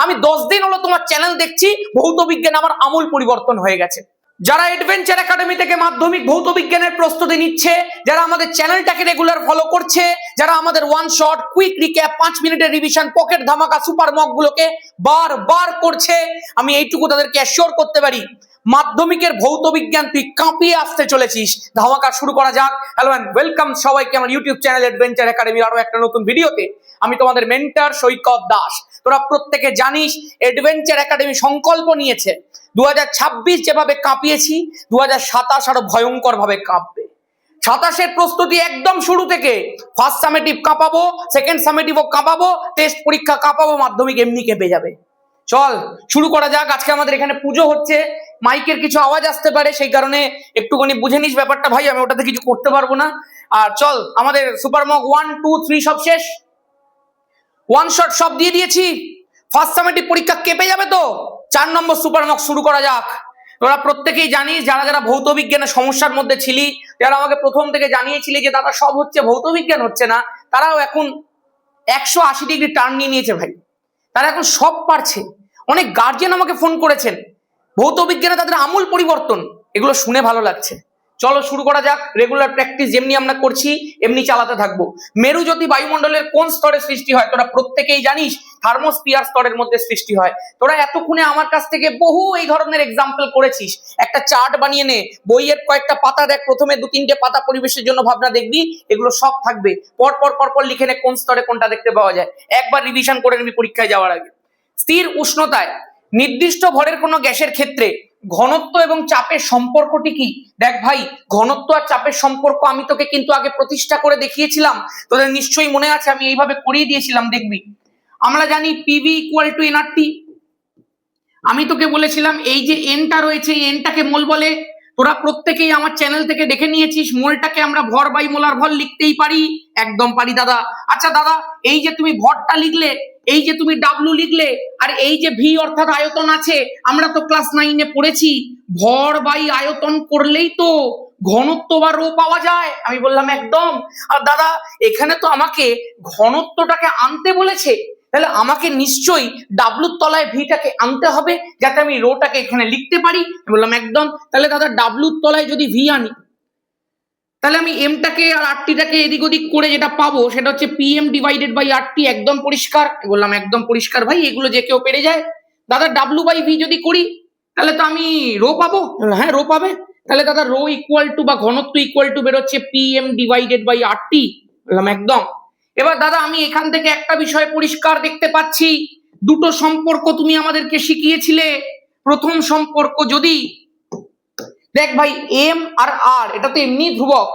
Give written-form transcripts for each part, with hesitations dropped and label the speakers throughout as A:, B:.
A: আমি 10 দিন হলো তোমার চ্যানেল দেখছি, ভৌত বিজ্ঞান আমার আমূল পরিবর্তন হয়ে গেছে। যারা অ্যাডভেঞ্চার একাডেমি থেকে মাধ্যমিক ভৌত বিজ্ঞানের প্রস্তুতি নিচ্ছে, যারা আমাদের চ্যানেলটাকে রেগুলার ফলো করছে, যারা আমাদের ওয়ান শট, কুইক রিক্যাপ, 5 মিনিটের রিভিশন, পকেট ধামাকা, সুপার মক গুলোকে বারবার করছে, আমি এইটুকু তাদেরকে অ্যাসিওর করতে পারি, মাধ্যমিকের ভৌত বিজ্ঞান তুই কাঁপিয়ে আসতে চলেছিস। ধামাকা শুরু করা যাক। হ্যালো এন্ড ওয়েলকাম সবাইকে আমার ইউটিউব চ্যানেল অ্যাডভেঞ্চার একাডেমির আরো একটা নতুন ভিডিওতে। আমি তোমাদের মেন্টর সৈকত দাস। তোরা প্রত্যেকে জানিস অ্যাডভেঞ্চার একাডেমি সংকল্প নিয়েছে 2026 যেভাবে কাঁপিয়েছি 2027 আরো ভয়ঙ্কর ভাবে কাঁপবে। 27-এর প্রস্তুতি একদম শুরু থেকে, ফার্স্ট সামেটিভ কাঁপাবো, সেকেন্ড সামেটিভও কাঁপাবো, টেস্ট পরীক্ষা কাঁপাবো, মাধ্যমিক এমনি কেঁপে যাবে। চল শুরু করা যাক। আজকে আমাদের এখানে পুজো হচ্ছে, মাইকের কিছু আওয়াজ আসতে পারে, সেই কারণে একটুখানি বুঝে নিস ব্যাপারটা ভাই, আমি ওটাতে কিছু করতে পারবো না। আর চল, আমাদের সুপার মক 1, 2, 3 সব শেষ, ওয়ান শট সব দিয়ে দিয়েছি। ফার্স্ট সামেটিভ পরীক্ষা কেঁপে যাবে তো, 4 নম্বর সুপার মক শুরু করা যাক। তোরা প্রত্যেকেই জানিস, যারা যারা ভৌত বিজ্ঞানের সমস্যার মধ্যে ছিলি, যারা আমাকে প্রথম থেকে জানিয়েছিলি যে দাদা সব হচ্ছে ভৌত বিজ্ঞান হচ্ছে না, তারাও এখন 180 ডিগ্রি টার্ন নিয়ে নিয়েছে ভাই, তারা এখন সব পারছে। অনেক গার্জিয়ান আমাকে ফোন করেছেন, ভৌত বিজ্ঞানে তাদের আমূল পরিবর্তন, এগুলো শুনে ভালো লাগছে। চলো শুরু করা যাক। রেগুলার প্র্যাকটিস যেমনি আমরা করছি এমনি চালাতে থাকবো। মেরুজ্যোতি বায়ুমণ্ডলের কোন স্তরে সৃষ্টি হয় তোরা প্রত্যেকেই জানিস, থার্মোস্ফিয়ার স্তরের মধ্যে সৃষ্টি হয়। তোরা এতক্ষণে আমার কাছ থেকে বহু এই ধরনের এক্সাম্পল করেছিস। একটা চার্ট বানিয়ে নে, বইয়ের কয়েকটা পাতা দেখ, প্রথমে 2-3টে পাতা পরিবেশের জন্য ভাবনা দেখবি, এগুলো সব থাকবে, পর পর পর পর লিখে নে কোন স্তরে কোনটা দেখতে পাওয়া যায়। একবার রিভিশন করে নিবি পরীক্ষায় যাওয়ার আগে। স্থির উষ্ণতায় নির্দিষ্ট ভরের কোনো গ্যাসের ক্ষেত্রে ঘনত্ব এবং চাপের সম্পর্কটি কি? দেখ ভাই, ঘনত্ব আর চাপের সম্পর্ক আমি তোকে কিন্তু আগে প্রতিষ্ঠা করে দেখিয়েছিলাম, তোদের নিশ্চয়ই মনে আছে, আমি এইভাবে করিয়ে দিয়েছিলাম, দেখবি। আমরা জানি পিভি ইকুয়াল টু এনআরটি। আমি তোকে বলেছিলাম এই যে এনটা রয়েছে, এই এনটাকে মোল বলে। তোরা প্রত্যেকেই আমার চ্যানেল থেকে দেখে নিয়েছিস, মোলটাকে আমরা ভর বাই মোলার ভর লিখতেই পারি, একদম পারি দাদা। আচ্ছা দাদা, এই যে তুমি ভরটা লিখলে, এই যে তুমি ডাব্লু লিখলে, আর এই যে ভি অর্থাৎ আয়তন আছে, আমরা তো ক্লাস 9-এ পড়েছি ভর বাই আয়তন করলেই তো ঘনত্ব বা রো পাওয়া যায়। আমি বললাম একদম। আর দাদা এখানে তো আমাকে ঘনত্বটাকে আনতে বলেছে, তাহলে আমাকে নিশ্চয়ই ডাব্লুর তলায় ভিটাকে আনতে হবে, যাতে আমি রোটাকে এখানে লিখতে পারি। বললাম একদম। তাহলে দাদা ডাব্লুর তলায় যদি ভি আনি, তাহলে আমি এমটাকে আর আরটিটাকে এদিক ওদিক করে যেটা পাবো সেটা হচ্ছে পিএম ডিভাইডেড বাই আরটি। একদম পরিষ্কার? বললাম একদম পরিষ্কার ভাই, এগুলো যে কেউ পেরে যায়। দাদা ডাব্লু বাই ভি যদি করি তাহলে তো আমি রো পাবো। হ্যাঁ রো পাবে। তাহলে দাদা রো ইকুয়াল টু বা ঘনত্ব ইকুয়াল টু বেরোচ্ছে পিএম ডিভাইডেড বাই আরটি। বললাম একদম। এবার দাদা আমি এখান থেকে একটা বিষয় পরিষ্কার দেখতে পাচ্ছি, দুটো সম্পর্ক তুমি আমাদেরকে শিখিয়েছিলে। প্রথম সম্পর্ক, যদি দেখ ভাই এম আর আর এটা তো এমনি ধ্রুবক,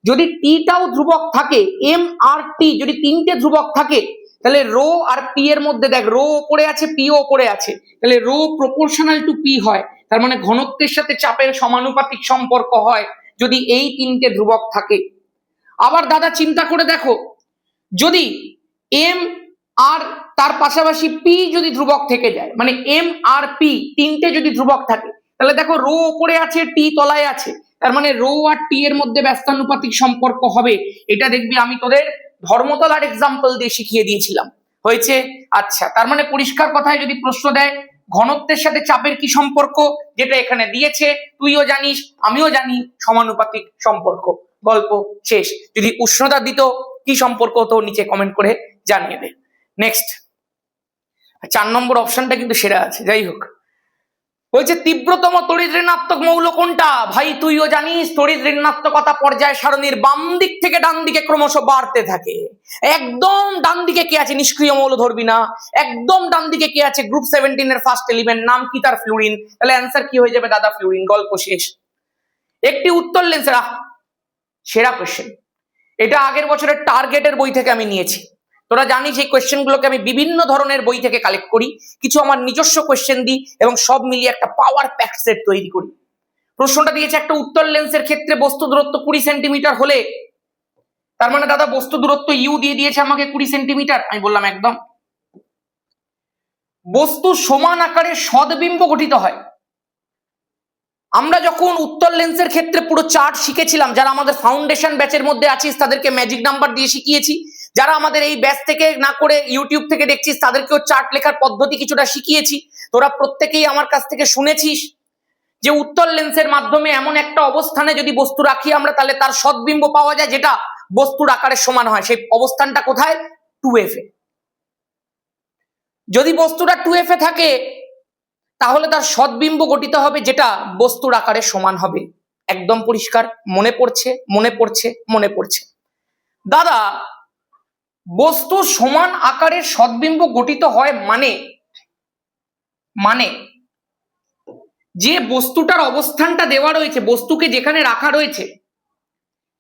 A: যদি টিটাও ধ্রুবক থাকে, এম আর টি যদি 3টে ধ্রুবক থাকে, তাহলে রো আর পি এর মধ্যে দেখ রো ওপরে আছে, পিও ওপরে আছে, তাহলে রো প্রপোর্শনাল টু পি হয়। তার মানে ঘনত্বের সাথে চাপের সমানুপাতিক সম্পর্ক হয় যদি এই 3টে ধ্রুবক থাকে। আবার দাদা চিন্তা করে দেখো, যদি এম আর তার পাশাপাশি পি যদি ধ্রুবক থেকে যায়, মানে এম আর পি 3টে যদি ধ্রুবক থাকে, তাহলে দেখো রো উপরে আছে, টি তলায় আছে, তার মানে রো আর টি এর মধ্যে ব্যস্তানুপাতিক সম্পর্ক হবে। এটা দেখবি আমি তোদের ধর্মতলার এক্সাম্পল দিয়ে শিখিয়ে দিয়েছিলাম। হয়েছে? আচ্ছা, তার মানে পরিষ্কার কথায় যদি প্রশ্ন দেয় ঘনত্বের সাথে চাপের কি সম্পর্ক, যেটা এখানে দিয়েছে তুইও জানিস আমিও জানি, সমানুপাতিক সম্পর্ক। গল্প শেষ। যদি উষ্ণতা দিত কি সম্পর্ক হতো নিচে কমেন্ট করে জানিয়ে দে। নেক্সট 4 নম্বর অপশনটা কিন্তু সেরা আছে। যাই হোক, বলছে তীব্রতম তড়িৎ ঋণাত্মক মৌল কোনটা? ভাই তুইও জানিস তড়িৎ ঋণাত্মকতা পর্যায় সারণীর বাম দিক থেকে ডান দিকে ক্রমশ বাড়তে থাকে। একদম ডান দিকে কে আছে? নিষ্ক্রিয় মৌল ধরবি না। একদম ডান দিকে কে আছে? গ্রুপ 17 এর ফার্স্ট এলিমেন্ট, নাম কি তার? ফ্লুরিন। তাহলে অ্যান্সার কি হয়ে যাবে দাদা? ফ্লুরিন। গল্প শেষ। একটি উত্তর লেন্সের সেরা কোশ্চেন, এটা আগের বছরের টার্গেটের বই থেকে আমি নিয়েছি। তোরা জানিস এই কোয়েশ্চেন গুলোকে আমি বিভিন্ন ধরনের বই থেকে কালেক্ট করি, কিছু আমার নিজস্ব কোয়েশ্চেন দিই এবং সব মিলিয়ে একটা পাওয়ার প্যাক সেট তৈরি করি। প্রশ্নটা দিয়েছে একটা উত্তল লেন্সের ক্ষেত্রে বস্তু দূরত্ব 20 সেন্টিমিটার হলে, তার মানে দাদা বস্তু দূরত্ব ইউ দিয়ে দিয়েছে আমাকে 20 সেন্টিমিটার। আমি বললাম একদম। বস্তু সমান আকারে সদবিম্ব গঠিত হয়। আমরা যখন উত্তল লেন্সের ক্ষেত্রে পুরো চার্ট শিখেছিলাম, যারা আমাদের ফাউন্ডেশন ব্যাচের মধ্যে আছিস তাদেরকে ম্যাজিক নাম্বার দিয়ে শিখিয়েছি, যারা আমাদের এই ব্যাচ থেকে না করে ইউটিউব থেকে দেখছিস তাদেরকেও চার্ট লেখার পদ্ধতি কিছুটা শিখিয়েছি। তোরা প্রত্যেকেই আমার কাছ থেকে শুনেছিস যে উত্তল লেন্সের মাধ্যমে এমন একটা অবস্থানে যদি বস্তু রাখি আমরা, তাহলে তার সদ্বিম্ব পাওয়া যায় যেটা বস্তুর আকারের সমান হয়। সেই অবস্থানটা কোথায়? 2f এ। যদি বস্তুটা 2f এ থাকে তাহলে তার সদ্বিম্ব গঠিত হবে যেটা বস্তুর আকারের সমান হবে। একদম পরিষ্কার? মনে পড়ছে? মনে পড়ছে? মনে পড়ছে? দাদা, বস্তু সমান আকারের সদ্বিম্ব গঠিত হয় মানে যে বস্তুটার অবস্থানটা দেওয়া রয়েছে, বস্তুকে যেখানে রাখা রয়েছে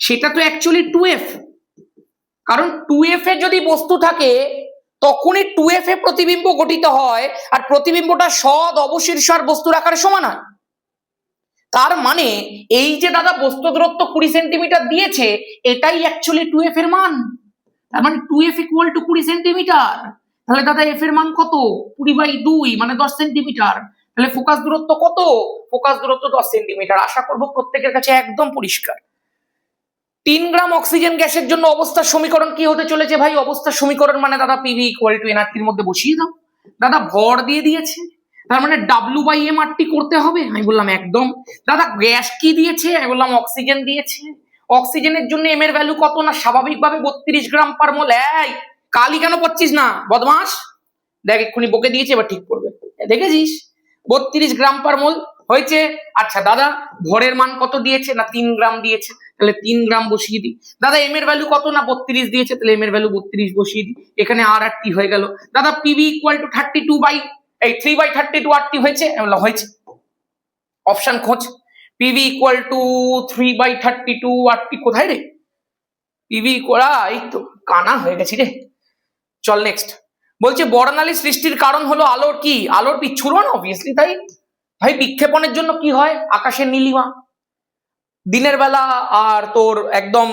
A: সেটা তো অ্যাকচুয়ালি 2f। কারণ 2f এ যদি বস্তু থাকে তখনই 2f এ প্রতিবিম্ব গঠিত হয়, আর প্রতিবিম্বটা সদ অবশীর্ষ আর বস্তুর আকারে সমান হয়। তার মানে এই যে দাদা বস্তু দূরত্ব 20 সেন্টিমিটার দিয়েছে, এটাই অ্যাকচুয়ালি 2f এর মান। তার মানে 2f ইকুয়াল টু 20 সেন্টিমিটার। তাহলে দাদা f এর মান কত? 20/2 মানে 10 সেন্টিমিটার। তাহলে ফোকাস দূরত্ব কত? ফোকাস দূরত্ব 10 সেন্টিমিটার। আশা করব প্রত্যেকের কাছে একদম পরিষ্কার। 3 গ্রাম অক্সিজেন গ্যাসের জন্য অবস্থার সমীকরণ কি হতে চলেছে ভাই? অবস্থার সমীকরণ মানে দাদা PV ইকুয়াল টু nRT এর মধ্যে বসিয়ে দাও। দাদা ভর দিয়ে দিয়েছে, তার মানে W/mRT করতে হবে। আমি বললাম একদম। দাদা গ্যাস কি দিয়েছে? আমি বললাম অক্সিজেন দিয়েছে। অক্সিজেনের জন্য m এর ভ্যালু কত? না স্বাভাবিকভাবে 32 গ্রাম পার মোল। এই কালি কেন পড়ছিস না বদমাস? দেখ এক্ষুনি বকে দিয়েছে, এবার ঠিক পড়বে। দেখেছিস? 32 গ্রাম পার মোল হয়েছে। আচ্ছা দাদা ভরের মান কত দিয়েছে? না 3 গ্রাম দিয়েছে, তাহলে 3 গ্রাম বসিয়ে দিই। দাদা এম এর ভ্যালু কত? না 32 দিয়েছে, তাহলে এম এর ভ্যালু 32 বসিয়ে দিই। এখানে RRT হয়ে গেল। দাদা পিভি ইকুয়াল টু 3/32 RT হয়েছে? হয়েছে। অপশন খোঁজ। পিভি ইকুয়াল টু 3/32 RT কোথায় রে? পিভি করা এই তো কানা হয়ে গেছি রে। চল নেক্সট। বলছে বর্ণালী সৃষ্টির কারণ হলো আলোর কি? আলোর বিচ্ছুরণ। অবভিয়াসলি তাই ভাই। বিক্ষেপণের জন্য কি হয়? আকাশের নীলিমা দিনের বেলা আর তোর একদম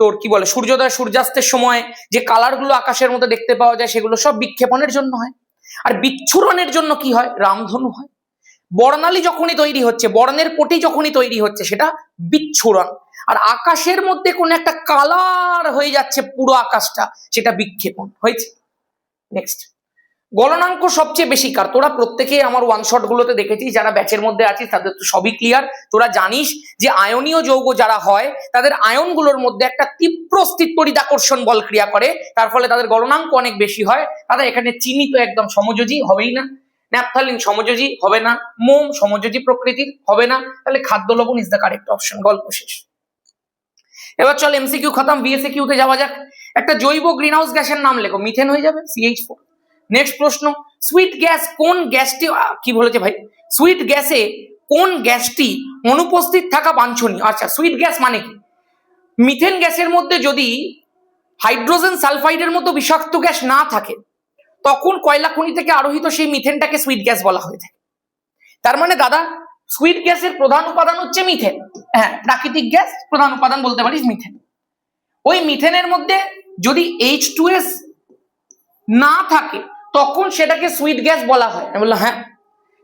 A: তোর কি বলে সূর্যোদয় সূর্যাস্তের সময় যে কালার গুলো আকাশের মধ্যে দেখতে পাওয়া যায় সেগুলো সব বিক্ষেপণের জন্য হয়। আর বিচ্ছুরণের জন্য কি হয়? রামধনু হয়। বর্ণালী যখনই তৈরি হচ্ছে, বর্ণের কোটি যখনই তৈরি হচ্ছে, সেটা বিচ্ছুরণ। আর আকাশের মধ্যে কোন একটা কালার হয়ে যাচ্ছে পুরো আকাশটা, সেটা বিক্ষেপণ হয়েছে। নেক্সট। গলনাঙ্ক সবচেয়ে বেশি কার? তোরা প্রত্যেকে আমার ওয়ান শট গুলোতে দেখেছিস, যারা ব্যাচের মধ্যে আছিস তাদের তো সবই ক্লিয়ার। তোরা জানিস যে আয়নীয় যৌগ যারা হয় তাদের আয়নগুলোর মধ্যে একটা তীব্র স্থিতপরিদাকর্ষণ বল ক্রিয়া করে, তার ফলে তাদের গলনাঙ্ক অনেক বেশি হয়। তাদের এখানে চিনি তো একদম সমযোজী হবেই না, ন্যাপথালিন সমযোজী হবে না, মোম সমযোজী প্রকৃতির হবে না, তাহলে খাদ্য লবণ ইজ দ্য কারেক্ট অপশন। গল্প শেষ। এবার চল এমসিকিউ খতম, বিএসকিউ তে যাওয়া যাক। একটা জৈব গ্রিনহাউস গ্যাসের নাম লেখো। মিথেন হয়ে যাবে, CH4। নেক্সট প্রশ্ন। সুইট গ্যাস কোন গ্যাসটি, কি বলেছে ভাই? সুইট গ্যাসে কোন গ্যাসটি অনুপস্থিত থাকা বাঞ্ছনীয়? আচ্ছা সুইট গ্যাস মানে কি? মিথেন গ্যাসের মধ্যে যদি হাইড্রোজেন সালফাইডের মতো বিষাক্ত গ্যাস না থাকে তখন কয়লা খনি থেকে আরোহিত সেই মিথেনটাকে সুইট গ্যাস বলা হয়ে থাকে। তার মানে দাদা সুইট গ্যাসের প্রধান উপাদান হচ্ছে মিথেন। হ্যাঁ, প্রাকৃতিক গ্যাস প্রধান উপাদান বলতে পারিস মিথেন। ওই মিথেনের মধ্যে যদি H2S না থাকে তখন সেটাকে সুইট গ্যাস বলা হয়। আমি বললাম হ্যাঁ।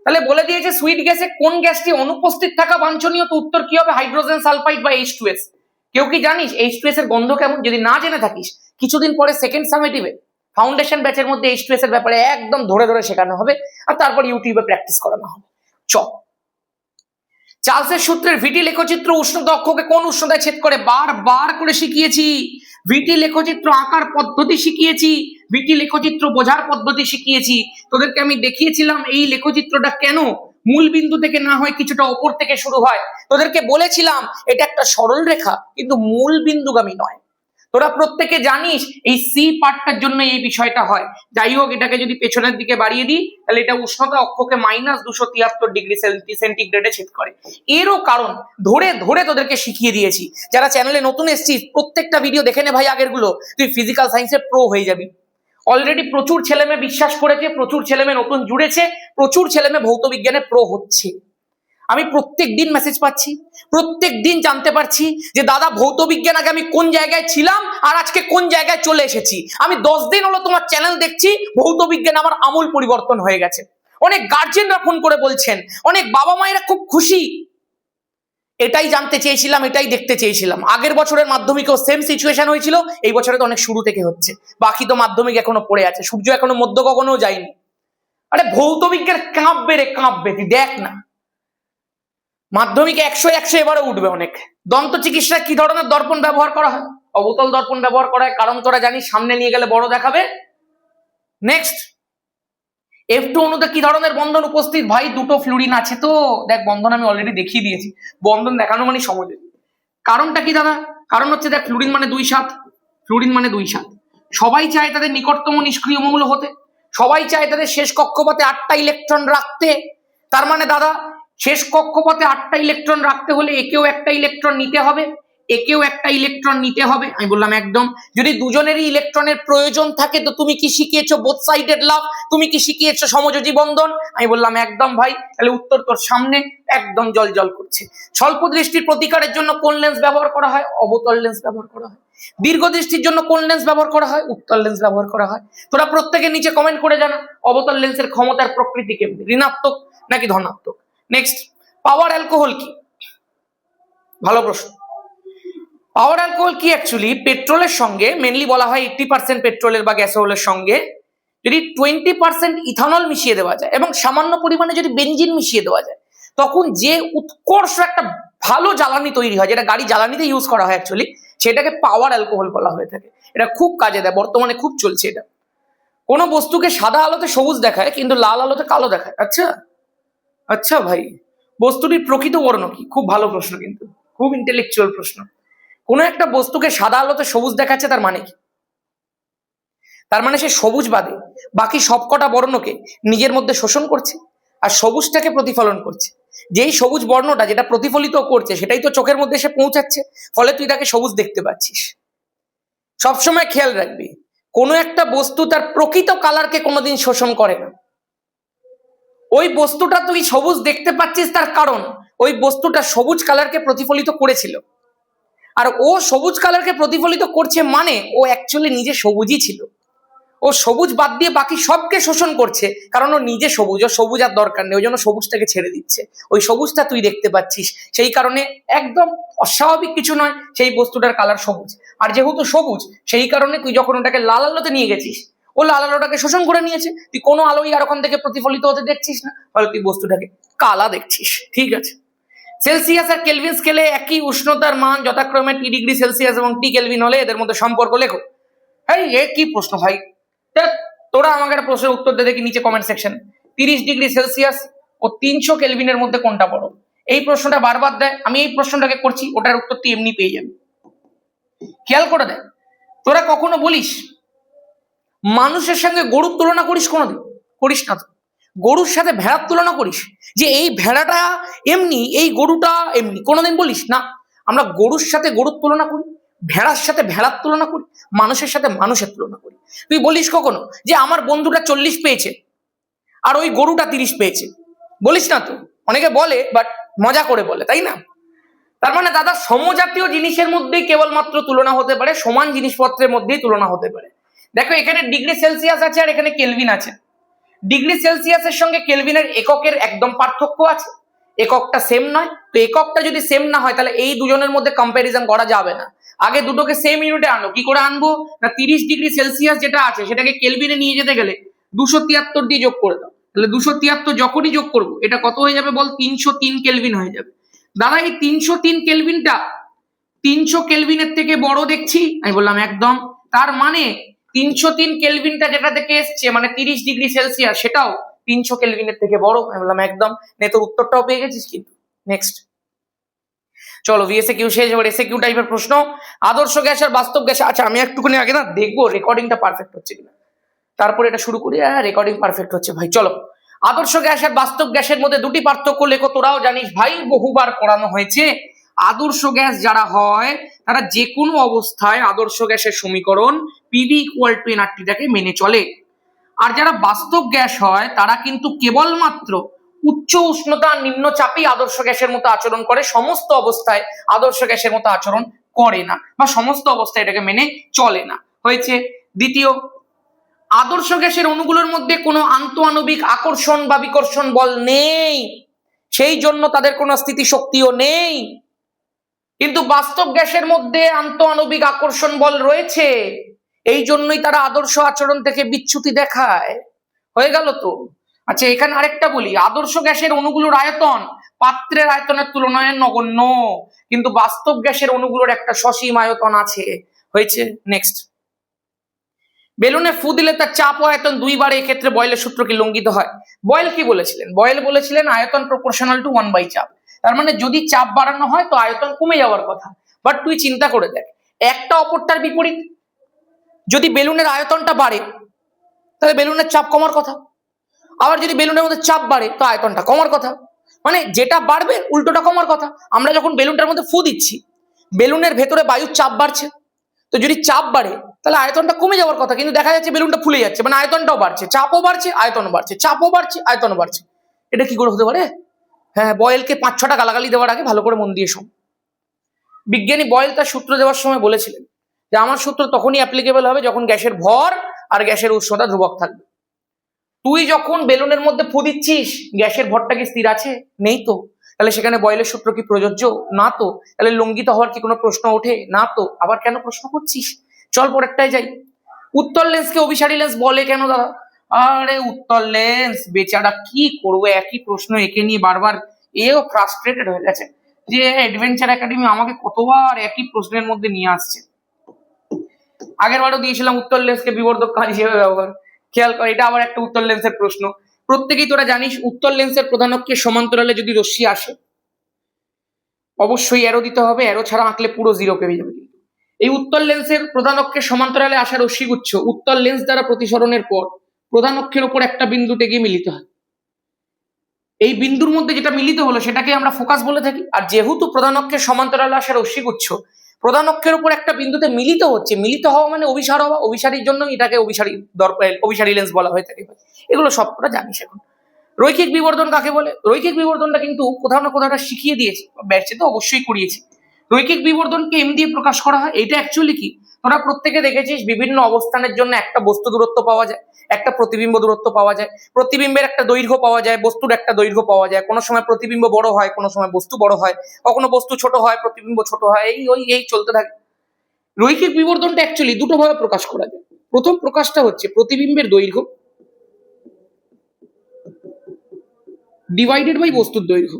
A: তাহলে বলে দিয়েছে সুইট গ্যাসে কোন গ্যাসটি অনুপস্থিত থাকা বাঞ্ছনীয়, তো উত্তর কি হবে? হাইড্রোজেন সালফাইড বা H2S। কেউ কি জানিস H2S এর গন্ধ কেমন? যদি না জেনে থাকিস কিছুদিন পরে সেকেন্ড সামেটিভে ফাউন্ডেশন ব্যাচের মধ্যে H2S এর ব্যাপারে একদম ধরে ধরে শেখানো হবে, আর তারপর ইউটিউবে প্র্যাকটিস করানো হবে। চার্লসের সূত্রের ভিটি লেখচিত্র উষ্ণতা অক্ষকে কোন উষ্ণতায় ছেদ করে? বারবার করে শিখিয়েছি। ভিটি লেখচিত্র আঁকার পদ্ধতি শিখিয়েছি, ভিটি লেখচিত্র বোঝার পদ্ধতি শিখিয়েছি। তোদেরকে আমি দেখিয়েছিলাম এই লেখচিত্রটা কেন মূল বিন্দু থেকে না হয় কিছুটা ওপর থেকে শুরু হয়। তোদেরকে বলেছিলাম এটা একটা সরল রেখা কিন্তু মূল বিন্দুগামী নয়। তোরা প্রত্যেকে জানিস এই সি পার্টটার জন্য এই বিষয়টা হয়। যাই হোক, এটাকে যদি পেছনের দিকে বাড়িয়ে দিই তাহলে এটা উষ্ণতা অক্ষকে -273°C ছেদ করে। এরও কারণ ধরে ধরে তোদেরকে শিখিয়ে দিয়েছি। যারা চ্যানেলে নতুন এসেছিস প্রত্যেকটা ভিডিও দেখে নে ভাই আগের গুলো, তুই ফিজিক্যাল সায়েন্সে প্রো হয়ে যাবি। অলরেডি প্রচুর ছেলেমেয়ে বিশ্বাস করেছে, প্রচুর ছেলেমেয়ে নতুন জুড়েছে, প্রচুর ছেলেমেয়ে ভৌত বিজ্ঞানে প্রো হচ্ছে। আমি প্রত্যেক দিন মেসেজ পাচ্ছি, প্রত্যেক দিন জানতে পারছি যে দাদা ভৌত বিজ্ঞান আগে আমি কোন জায়গায় ছিলাম আর আজকে কোন জায়গায় চলে এসেছি। আমি 10 দিন হলো তোমার চ্যানেল দেখছি, ভৌত বিজ্ঞান আমার আমূল পরিবর্তন হয়ে গেছে। অনেক গার্জেনরা ফোন করে বলছেন, অনেক বাবা মায়েরা খুব খুশি। এটাই জানতে চেয়েছিলাম, এটাই দেখতে চেয়েছিলাম। আগের বছরের মাধ্যমিকেও সেম সিচুয়েশন হয়েছিল, এই বছরে তো অনেক শুরু থেকে হচ্ছে। বাকি তো মাধ্যমিক এখনো পড়ে আছে, সূর্য এখনো মধ্য গগনেও যায়নি। আরে ভৌত বিজ্ঞান কাঁপবে রে, কাঁপবে, তুই দেখ না। মাধ্যমিকে 100 এবারে উঠবে অনেক। দন্ত চিকিৎসায় কি ধরনের দর্পণ ব্যবহার করা হয়? অবতল দর্পণ ব্যবহার করা হয়, কারণ তোরা জানিস সামনে নিয়ে গেলে বড় দেখাবে। নেক্সট, F2 অণুতে কি ধরনের বন্ধন উপস্থিত? ভাই দুটো ফ্লুরিন আছে তো, দেখ বন্ধন আমি অলরেডি দেখিয়ে দিয়েছি, বন্ধন দেখানো মানে সহজে। কারণটা কি দাদা? কারণ হচ্ছে দেখ, ফ্লুরিন মানে 2 7, ফ্লুরিন মানে 2 7। সবাই চায় তাদের নিকটতম নিষ্ক্রিয় মৌল হতে, সবাই চায় তাদের শেষ কক্ষপথে 8টা ইলেকট্রন রাখতে। তার মানে দাদা, শেষ কক্ষপথে 8টা ইলেকট্রন রাখতে হলে একেও একটা ইলেকট্রন নিতে হবে, একেও একটা ইলেকট্রন নিতে হবে। আমি বললাম একদম। যদি দুজনেরই ইলেকট্রনের প্রয়োজন থাকে তো তুমি কি শিখিয়েছো? বোথ সাইডেড লাভ। তুমি কি শিখিয়েছো? সমযোজী বন্ধন। আমি বললাম একদম ভাই। তাহলে উত্তর তোর সামনে একদম জল জল করছে। স্বল্প দৃষ্টির প্রতিকারের জন্য কোন লেন্স ব্যবহার করা হয়? অবতল লেন্স ব্যবহার করা হয়। দীর্ঘ দৃষ্টির জন্য কোন লেন্স ব্যবহার করা হয়? উত্তল লেন্স ব্যবহার করা হয়। তোরা প্রত্যেকে নিচে কমেন্ট করে জানা অবতল লেন্সের ক্ষমতার প্রকৃতি কেমনি, ঋণাত্মক নাকি ধনাত্মক। নেক্সট, পাওয়ার অ্যালকোহল কি? ভালো প্রশ্ন। পাওয়ার অ্যালকোহল কি? অ্যাকচুয়ালি পেট্রোলের সঙ্গে মেনলি বলা হয় 80% পেট্রোলের বা গ্যাসোহলের সঙ্গে যদি 20% ইথানল মিশিয়ে দেওয়া যায় এবং সামান্য পরিমাণে যদি বেনজিন মিশিয়ে দেওয়া যায়, তখন যে উৎকর্ষ একটা ভালো জ্বালানি তৈরি হয়, যেটা গাড়ি জ্বালানিতে ইউজ করা হয় অ্যাকচুয়ালি, সেটাকে পাওয়ার অ্যালকোহল বলা হয়ে থাকে। এটা খুব কাজে দেয়, বর্তমানে খুব চলছে এটা। কোনো বস্তুকে সাদা আলোতে সবুজ দেখায় কিন্তু লাল আলোতে কালো দেখায়। আচ্ছা আচ্ছা ভাই, বস্তুটির প্রকৃত বর্ণ কি? খুব ভালো প্রশ্ন, কিন্তু খুব ইন্টেলেকচুয়াল প্রশ্ন। কোনো একটা বস্তুকে সাদা আলোতে সবুজ দেখাচ্ছে, তার মানে কি? তার মানে সে সবুজ বাদে বাকি সবকটা বর্ণকে নিজের মধ্যে শোষণ করছে আর সবুজটাকে প্রতিফলন করছে। যেই সবুজ বর্ণটা যেটা প্রতিফলিত করছে সেটাই তো চোখের মধ্যে এসে পৌঁছাচ্ছে, ফলে তুই তাকে সবুজ দেখতে পাচ্ছিস। সবসময় খেয়াল রাখবি, কোনো একটা বস্তু তার প্রকৃত কালারকে কোনোদিন শোষণ করে না। ওই বস্তুটা তুই সবুজ দেখতে পাচ্ছিস, তার কারণ ওই বস্তুটা সবুজ কালারকে প্রতিফলিত করেছিল। আর ও সবুজ কালারকে প্রতিফলিত করছে মানে ও অ্যাকচুয়ালি নিজে সবুজই ছিল। ও সবুজ বাদ দিয়ে বাকি সবকে শোষণ করছে, কারণ ও নিজে সবুজ, ও সবুজ আর দরকার নেই, ওই জন্য সবুজটাকে ছেড়ে দিচ্ছে। ওই সবুজটা তুই দেখতে পাচ্ছিস, সেই কারণে একদম অস্বাভাবিক কিছু নয় সেই বস্তুটার কালার সবুজ। আর যেহেতু সবুজ, সেই কারণে তুই যখন ওটাকে লাল আলোতে নিয়ে গেছিস, ও লাল আলোটাকে শোষণ করে নিয়েছে। তুই কোনো আলোই আর ওখান থেকে প্রতিফলিত হতে দেখছিস না, ফলে তুই বস্তুটাকে কালা দেখছিস। ঠিক আছে। সেলসিয়াস আর কেলভিন স্কেলে একই উষ্ণতার মান যথাক্রমে টি ডিগ্রি সেলসিয়াস এবং টি কেলভিন হলে এদের মধ্যে সম্পর্ক লেখো। এই এ কি প্রশ্ন ভাই? তোরা আমাকে একটা প্রশ্নের উত্তর দে দেখি নিচে কমেন্ট সেকশন। 30 ডিগ্রি সেলসিয়াস ও 300 কেলভিনের মধ্যে কোনটা বড়? এই প্রশ্নটা বারবার দেয়, আমি এই প্রশ্নটাকে করছি, ওটার উত্তর তুই এমনি পেয়ে যাবি। খেয়াল করে দেখ, তোরা কখনো বলিস মানুষের সঙ্গে গরুর তুলনা করিস? কোনোদিন করিস না তো। গরুর সাথে ভেড়ার তুলনা করিস, যে এই ভেড়াটা এমনি এই গরুটা এমনি, কোনোদিন বলিস না। আমরা গরুর সাথে গরুর তুলনা করি, ভেড়ার সাথে ভেড়ার তুলনা করি, মানুষের সাথে মানুষের তুলনা করি। তুই বলিস কখনো যে আমার বন্ধুটা 40 পেয়েছে আর ওই গরুটা 30 পেয়েছে? বলিস না তো। অনেকে বলে, বাট মজা করে বলে, তাই না? তার মানে দাদা, সমজাতীয় জিনিসের মধ্যেই কেবলমাত্র তুলনা হতে পারে, সমান জিনিসপত্রের মধ্যেই তুলনা হতে পারে। দেখো, এখানে ডিগ্রি সেলসিয়াস আছে আর এখানে কেলভিন আছে। ডিগ্রি সেলসিয়াসের সঙ্গে কেলভিনের এককের একদম পার্থক্য আছে, এককটা সেম নয়। তো এককটা যদি সেম না হয় তাহলে এই দুজনের মধ্যে কম্প্যারিজন করা যাবে না। আগে দুটোকে সেম ইউনিটে আনো। কি করে আনবো না, 30 ডিগ্রি সেলসিয়াস যেটা আছে সেটাকে কেলভিনে নিয়ে যেতে গেলে 273 দিয়ে যোগ করে দাও। তাহলে 273 যখনই যোগ করবো, এটা কত হয়ে যাবে বল? 303 কেলভিন হয়ে যাবে। দাদা, এই 303 কেলভিনটা 300 কেলভিনের থেকে বড় দেখছি? আমি বললাম একদম। তার মানে 303 কেলভিনটা যেটা থেকে এসছে মানে 30 ডিগ্রি সেলসিয়াস, সেটাও 300 কেলভিনের থেকে বড়। আমি বললাম একদম। নে, তোর উত্তরটাও পেয়ে গেছিস কিন্তু। নেক্সট, চলো ভিএসএ কিউ শেষ। এবার এসএ কিউ টাইপের প্রশ্ন। আদর্শ গ্যাস আর বাস্তব গ্যাস। আচ্ছা, আমি একটুখানি আগে না দেখবো রেকর্ডিংটা পারফেক্ট হচ্ছে কিনা, তারপরে এটা শুরু করি। রেকর্ডিং পারফেক্ট হচ্ছে ভাই। চলো, আদর্শ গ্যাস আর বাস্তব গ্যাসের মধ্যে দুটি পার্থক্য লেখো। তোরাও জানিস ভাই, বহুবার পড়ানো হয়েছে। আদর্শ গ্যাস যারা হয় তারা যে কোনো অবস্থায় আদর্শ গ্যাসের সমীকরণ পিভি ইকুয়াল টু এনআরটিটাকে মেনে চলে। আর যারা বাস্তব গ্যাস হয় তারা কিন্তু কেবলমাত্র উচ্চ উষ্ণতা নিম্ন চাপেই আদর্শ গ্যাসের মতো আচরণ করে, সমস্ত অবস্থায় আদর্শ গ্যাসের মতো আচরণ করে না, বা সমস্ত অবস্থায় এটাকে মেনে চলে না। হয়েছে। দ্বিতীয়, আদর্শ গ্যাসের অণুগুলোর মধ্যে কোনো আন্তঃআণবিক আকর্ষণ বা বিকর্ষণ বল নেই, সেই জন্য তাদের কোনো স্থিতিশক্তিও নেই। কিন্তু বাস্তব গ্যাসের মধ্যে আন্তঃআণবিক আকর্ষণ বল রয়েছে, এই জন্যই তারা আদর্শ আচরণ থেকে বিচ্যুতি দেখায়। হয়ে গেল তো। আচ্ছা, এখানে আরেকটা বলি, আদর্শ গ্যাসের অণুগুলোর আয়তন পাত্রের আয়তনের তুলনায় নগণ্য, কিন্তু বাস্তব গ্যাসের অণুগুলোর একটা সসীম আয়তন আছে। হয়েছে। নেক্সট, বেলুনে ফু দিলে তার চাপ ও আয়তন দুই বাড়ে, এক্ষেত্রে বয়েলের সূত্র কি লঙ্ঘিত হয়? বয়েল কি বলেছিলেন? বয়েল বলেছিলেন আয়তন প্রপোর্শনাল টু 1/চাপ। তার মানে যদি চাপ বাড়ানো হয় তো আয়তন কমে যাওয়ার কথা। বাট তুই চিন্তা করে দেখ, একটা অপরটার বিপরীত। যদি বেলুনের আয়তনটা বাড়ে তাহলে বেলুনের চাপ কমার কথা, আবার যদি বেলুনের মধ্যে চাপ বাড়ে তো আয়তনটা কমার কথা। মানে যেটা বাড়বে উল্টোটা কমার কথা। আমরা যখন বেলুনটার মধ্যে ফু দিচ্ছি, বেলুনের ভেতরে বায়ুর চাপ বাড়ছে, তো যদি চাপ বাড়ে তাহলে আয়তনটা কমে যাওয়ার কথা, কিন্তু দেখা যাচ্ছে বেলুনটা ফুলে যাচ্ছে, মানে আয়তনটাও বাড়ছে, চাপও বাড়ছে, আয়তনও বাড়ছে, চাপও বাড়ছে, আয়তনও বাড়ছে। এটা কি করে হতে পারে? হ্যাঁ, বয়েলকে 5-6টা গালাগালি দেওয়ার আগে ভালো করে মন দিয়ে শোন। বিজ্ঞানী বয়েল তার সূত্র দেওয়ার সময় বলেছিলেন যে আমার সূত্র তখনই অ্যাপ্লিকেবল হবে যখন গ্যাসের ভর আর গ্যাসের উষ্ণতা ধ্রুবক থাকবে। তুই যখন বেলুনের মধ্যে ফু দিচ্ছিস, গ্যাসের ভরটা কি স্থির আছে? নেই তো। তাহলে সেখানে বয়েলের সূত্র কি প্রযোজ্য? না তো। তাহলে লঙ্ঘিত হওয়ার কি কোনো প্রশ্ন ওঠে? না তো। আবার কেন প্রশ্ন করছিস? চল পরেরটায় যাই। উত্তল লেন্সকে অভিসারী লেন্স বলে কেন দাদা? আরে উত্তল লেন্স বেচারা কি করবো, একই প্রশ্ন একে নিয়ে বারবার, এও ফ্রাস্ট্রেটেড হয়ে গেছে যে অ্যাডভেঞ্চার একাডেমি আমাকে কতবার একই প্রশ্নের মধ্যে নিয়ে আসছে। আগের বারও দিয়েছিলাম উত্তল লেন্সকে বিবর্ধক কাজ হিসেবে ব্যবহার। খেয়াল কর, এটা আবার একটা উত্তল লেন্সের প্রশ্ন। প্রত্যেকেই তোরা জানিস উত্তল লেন্সের প্রধান অক্ষের সমান্তরালে যদি রশ্মি আসে অবশ্যই অ্যারো দিতে হবে, অ্যারো ছাড়া আঁকলে পুরো জিরো পেয়ে যাবে। এই উত্তল লেন্সের প্রধান অক্ষের সমান্তরালে আসা রশ্মিগুচ্ছ উত্তল লেন্স দ্বারা প্রতিসরণের পর প্রধান অক্ষের উপর একটা বিন্দুতে গিয়ে মিলিত হয়। এই বিন্দুর মধ্যে যেটা মিলিত হলো সেটাকে আমরা ফোকাস বলে থাকি। আর যেহেতু প্রধান অক্ষের সমান্তরালে আসা রশ্মিগুচ্ছ প্রধান অক্ষের উপর একটা বিন্দুতে মিলিত হচ্ছে, মিলিত হওয়া মানে অভিসার হওয়া, অভিসারীর জন্য এটাকে অভিসারী লেন্স বলা হয়ে থাকে। এগুলো সব তোরা জানিস। এখন রৈখিক বিবর্ধন কাকে বলে? রৈখিক বিবর্ধনটা কিন্তু কোথাও না কোথাও শিখিয়ে দিয়েছি, ব্যাচে তো অবশ্যই করিয়েছি। রৈখিক বিবর্ধনকে এম দিয়ে প্রকাশ করা হয়। এটা অ্যাকচুয়ালি কি, তোরা প্রত্যেকে দেখেছিস বিভিন্ন অবস্থানের জন্য একটা বস্তু দূরত্ব পাওয়া যায়, একটা প্রতিবিম্ব দূরত্ব পাওয়া যায়, প্রতিবিম্বের একটা দৈর্ঘ্য পাওয়া যায়, বস্তুর একটা দৈর্ঘ্য পাওয়া যায়। কোনো সময় প্রতিবিম্ব বড় হয়, কোনো সময় বস্তু বড় হয়, কখনো বস্তু ছোট হয়, প্রতিবিম্ব ছোট হয়, এই চলতে থাকে। রৈখিক বিবর্ধনটা অ্যাকচুয়ালি দুটো ভাবে প্রকাশ করা যায়। প্রথম প্রকাশটা হচ্ছে প্রতিবিম্বের দৈর্ঘ্য ডিভাইডেড বাই বস্তুর দৈর্ঘ্য।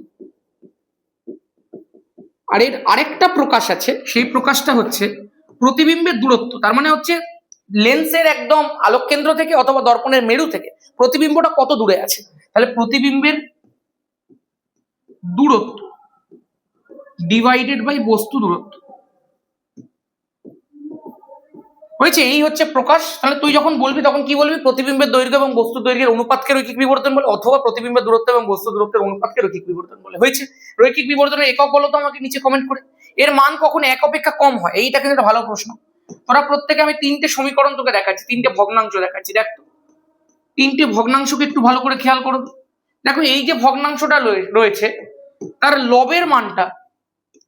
A: আর এর আরেকটা প্রকাশ আছে, সেই প্রকাশটা হচ্ছে প্রতিবিম্বের দূরত্ব। তার মানে হচ্ছে লেন্সের একদম আলোক কেন্দ্র থেকে অথবা দর্পণের মেরু থেকে প্রতিবিম্বটা কত দূরে আছে। তাহলে প্রতিবিম্বের দূরত্ব ডিভাইডেড বাই বস্তু দূরত্ব হয়েছে, এই হচ্ছে প্রকাশ। তাহলে তুই যখন বলবি তখন কি বলবি? প্রতিবিম্বের দৈর্ঘ্য এবং বস্তুর দৈর্ঘ্যের অনুপাতকে রৈখিক বিবর্ধন বলে, অথবা প্রতিবিম্বের দূরত্ব এবং বস্তু দূরত্বের অনুপাতকে রৈখিক বিবর্ধন বলে। হয়েছে। রৈখিক বিবর্ধনের একক বলো তো আমাকে নিচে কমেন্ট করে। এর মান কখন এক অপেক্ষা কম হয়? এইটা কিন্তু একটা ভালো প্রশ্ন। তোরা প্রত্যেকে, আমি 3টে সমীকরণ তোকে দেখাচ্ছি, 3টে ভগ্নাংশ দেখাচ্ছি। দেখ তো 3টে ভগ্নাংশকে একটু ভালো করে খেয়াল করো। দেখো এই যে ভগ্নাংশটা রয়েছে তার লবের মানটা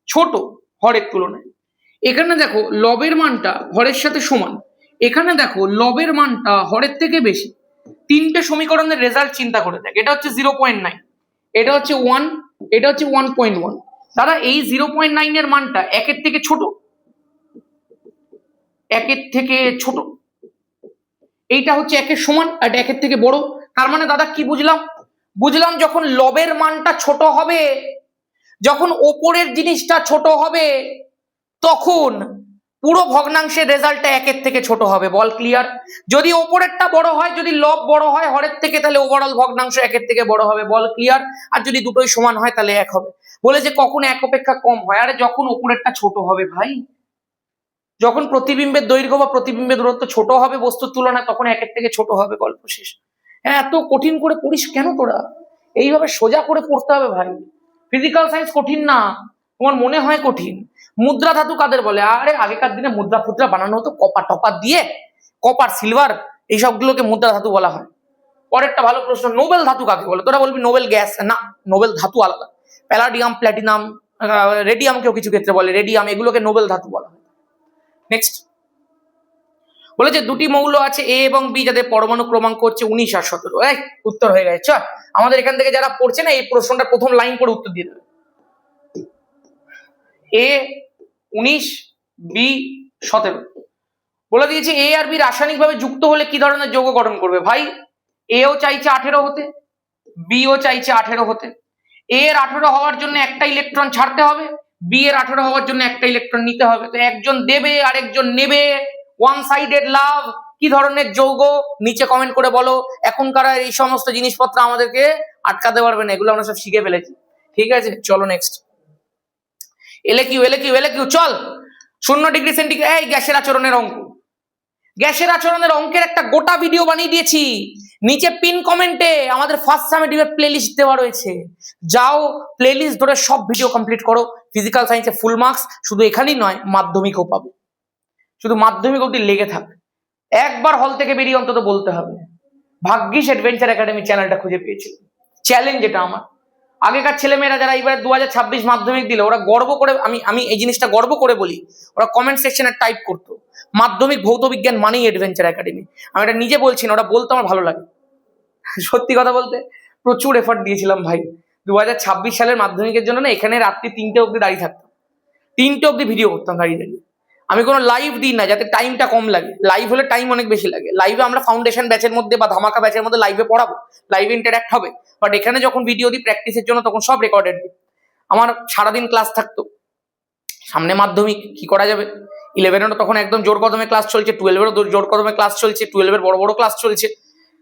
A: ছোট হরের তুলনায়। এখানে দেখো লবের মানটা হরের সাথে সমান, এখানে দেখো লবের মানটা হরের থেকে বেশি। 3টে সমীকরণের রেজাল্ট চিন্তা করে দেখ। এটা হচ্ছে 0.9, এটা হচ্ছে 1, এটা হচ্ছে 1.1। দাদা এই 0.9 এর মানটা একের থেকে ছোট, একের থেকে ছোট, এইটা হচ্ছে একের সমান আর একের থেকে বড়। তার মানে দাদা কি বুঝলাম? বুঝলাম যখন লবের মানটা ছোট হবে, যখন ওপরের জিনিসটা ছোট হবে, তখন পুরো ভগ্নাংশের রেজাল্টটা একের থেকে ছোট হবে। বল ক্লিয়ার? যদি ওপরেরটা বড় হয়, যদি লব বড় হয় হরের থেকে, তাহলে ওভারঅল ভগ্নাংশ একের থেকে বড় হবে। বল ক্লিয়ার? আর যদি দুটোই সমান হয় তাহলে এক হবে। বলে যে কখন এক অপেক্ষা কম হয়? আরে যখন ওপরেরটা ছোট হবে ভাই, যখন প্রতিবিম্বের দৈর্ঘ্য বা প্রতিবিম্বের দূরত্ব ছোট হবে বস্তুর তুলনায়, তখন একের থেকে ছোট হবে। গল্প শেষ। হ্যাঁ, এত কঠিন করে পড়িস কেন তোরা? এইভাবে সোজা করে পড়তে হবে ভাই। ফিজিক্যাল সায়েন্স কঠিন না, তোমার মনে হয় কঠিন। মুদ্রা ধাতু কাদের বলে? আরে আগেকার দিনে মুদ্রা ফুদ্রা বানানো হতো কপার টপার দিয়ে, কপার সিলভার এইসবগুলোকে মুদ্রা ধাতু বলা হয়। পরেরটা ভালো প্রশ্ন, নোবেল ধাতু কাকে বলে? তোরা বলবি নোবেল গ্যাস, না, নোবেল ধাতু আলাদা। প্যালাডিয়াম, প্ল্যাটিনাম, রেডিয়ামকেও কিছু ক্ষেত্রে বলে রেডিয়াম, এগুলোকে নোবেল ধাতু বলা হয়। নেক্সট বলে যে দুটি মৌল আছে এ এবং বি যাদের পরমাণু ক্রমাঙ্ক হচ্ছে 19 আর 17। উত্তর হয়ে গেছে। চল আমাদের এখান থেকে যারা পড়ছে না এই প্রশ্নটা প্রথম লাইন করে উত্তর দিয়ে দেবে। এ 19, বি 17। বলে দিয়েছে এ আর বি রাসায়নিকভাবে যুক্ত হলে কি ধরনের যৌগ গঠন করবে। ভাই এও চাইছে 18 হতে, বিও চাইছে 18 হতে। এ এর 18 হওয়ার জন্য একটা ইলেকট্রন ছাড়তে হবে, বি এর 18 হওয়ার জন্য একটা ইলেকট্রন নিতে হবে। তো একজন দেবে আর একজন নেবে, ওয়ান সাইডেড লাভ। কি ধরনের যৌগ নিচে কমেন্ট করে বলো। এখনকার এই সমস্ত জিনিসপত্র আমাদেরকে আটকাতে পারবে না, এগুলো আমরা সব শিখে ফেলেছি। ঠিক আছে, চলো নেক্সট। এলে কিউ চল। 0°C এই গ্যাসের আচরণের অঙ্ক। গ্যাসের আচরণের অঙ্কের একটা গোটা ভিডিও বানিয়ে দিয়েছি, নিচে পিন কমেন্টে আমাদের ফার্স্ট সামেটিভের প্লেলিস্ট দেওয়া রয়েছে। যাও প্লেলিস্ট ধরে সব ভিডিও কমপ্লিট করো। ফিজিক্যাল সায়েন্সে ফুল মার্কস শুধু এখানেই নয়, মাধ্যমিকও পাবে। শুধু মাধ্যমিক অবধি লেগে থাক, একবার হল থেকে বেরিয়ে অন্তত বলতে হবে ভাগ্যিস অ্যাডভেঞ্চার একাডেমি চ্যানেলটা খুঁজে পেয়েছিল। চ্যালেঞ্জ এটা আমার। আগেকার ছেলেমেয়েরা যারা এবার 2026 মাধ্যমিক দিলে ওরা গর্ব করে, আমি এই জিনিসটা গর্ব করে বলি, ওরা কমেন্ট সেকশনে টাইপ করতো মাধ্যমিক ভৌত বিজ্ঞান মানেই অ্যাডভেঞ্চার একাডেমি। আমি এটা নিজে বলছি না, ওরা বলতে আমার ভালো লাগে। সত্যি কথা বলতে প্রচুর এফর্ট দিয়েছিলাম ভাই 2026 সালের মাধ্যমিকের জন্য। না এখানে রাত্রি 3টে অবধি দাঁড়িয়ে থাকতাম, 3টে অবধি ভিডিও করতাম দাঁড়িয়ে দাঁড়িয়ে। আমি কোনো লাইভ দিই না যাতে টাইমটা কম লাগে, লাইভ হলে টাইম অনেক বেশি লাগে। লাইভে আমরা ফাউন্ডেশন ব্যাচের মধ্যে বা ধামাকা ব্যাচের মধ্যে লাইভে পড়াবো, লাইভে ইন্টারঅ্যাক্ট হবে। বাট এখানে যখন ভিডিও দিই প্র্যাকটিসের জন্য তখন সব রেকর্ডেড দিই। আমার সারাদিন ক্লাস থাকতো, সামনে মাধ্যমিক, কি করা যাবে। 11এরও তখন একদম জোর কদমে ক্লাস চলছে, 12এরও জোর কদমে ক্লাস চলছে, 12এর বড় বড় ক্লাস চলছে।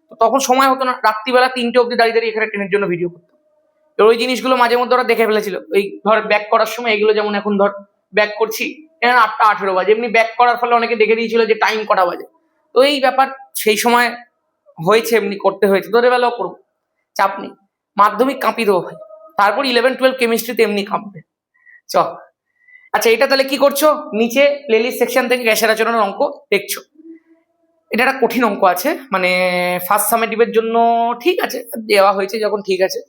A: তো তখন সময় হতো না, রাত্রিবেলা 3টে অবধি দাঁড়িয়ে দাঁড়িয়ে এখানে ট্রেনের জন্য ভিডিও করতাম। তো ওই জিনিসগুলো মাঝে মধ্যে ওরা দেখে ফেলেছিল। এই ধর ব্যাক করার সময় এগুলো, যেমন এখন ধর ব্যাক করছি 8টা 18 বাজে, এমনি ব্যাক করার ফলে অনেকে দেখে দিয়েছিল যে টাইম কটা বাজে। তো এই ব্যাপার সেই সময় হয়েছে, এমনি করতে হয়েছে, তোদের বেলাও করবো, চাপ নেই। মাধ্যমিক কাঁপি দেবো ভাই, তারপর 11-12 কেমিস্ট্রিতে এমনি কাঁপবে। চ আচ্ছা, এটা তাহলে কি করছো, নিচে প্লেলিস্ট সেকশন থেকে গ্যাসের আচরণের অঙ্ক দেখছো। এটা একটা কঠিন অঙ্ক আছে, মানে ফার্স্ট সামেটিভের জন্য ঠিক আছে দেওয়া হয়েছে যখন, ঠিক আছে।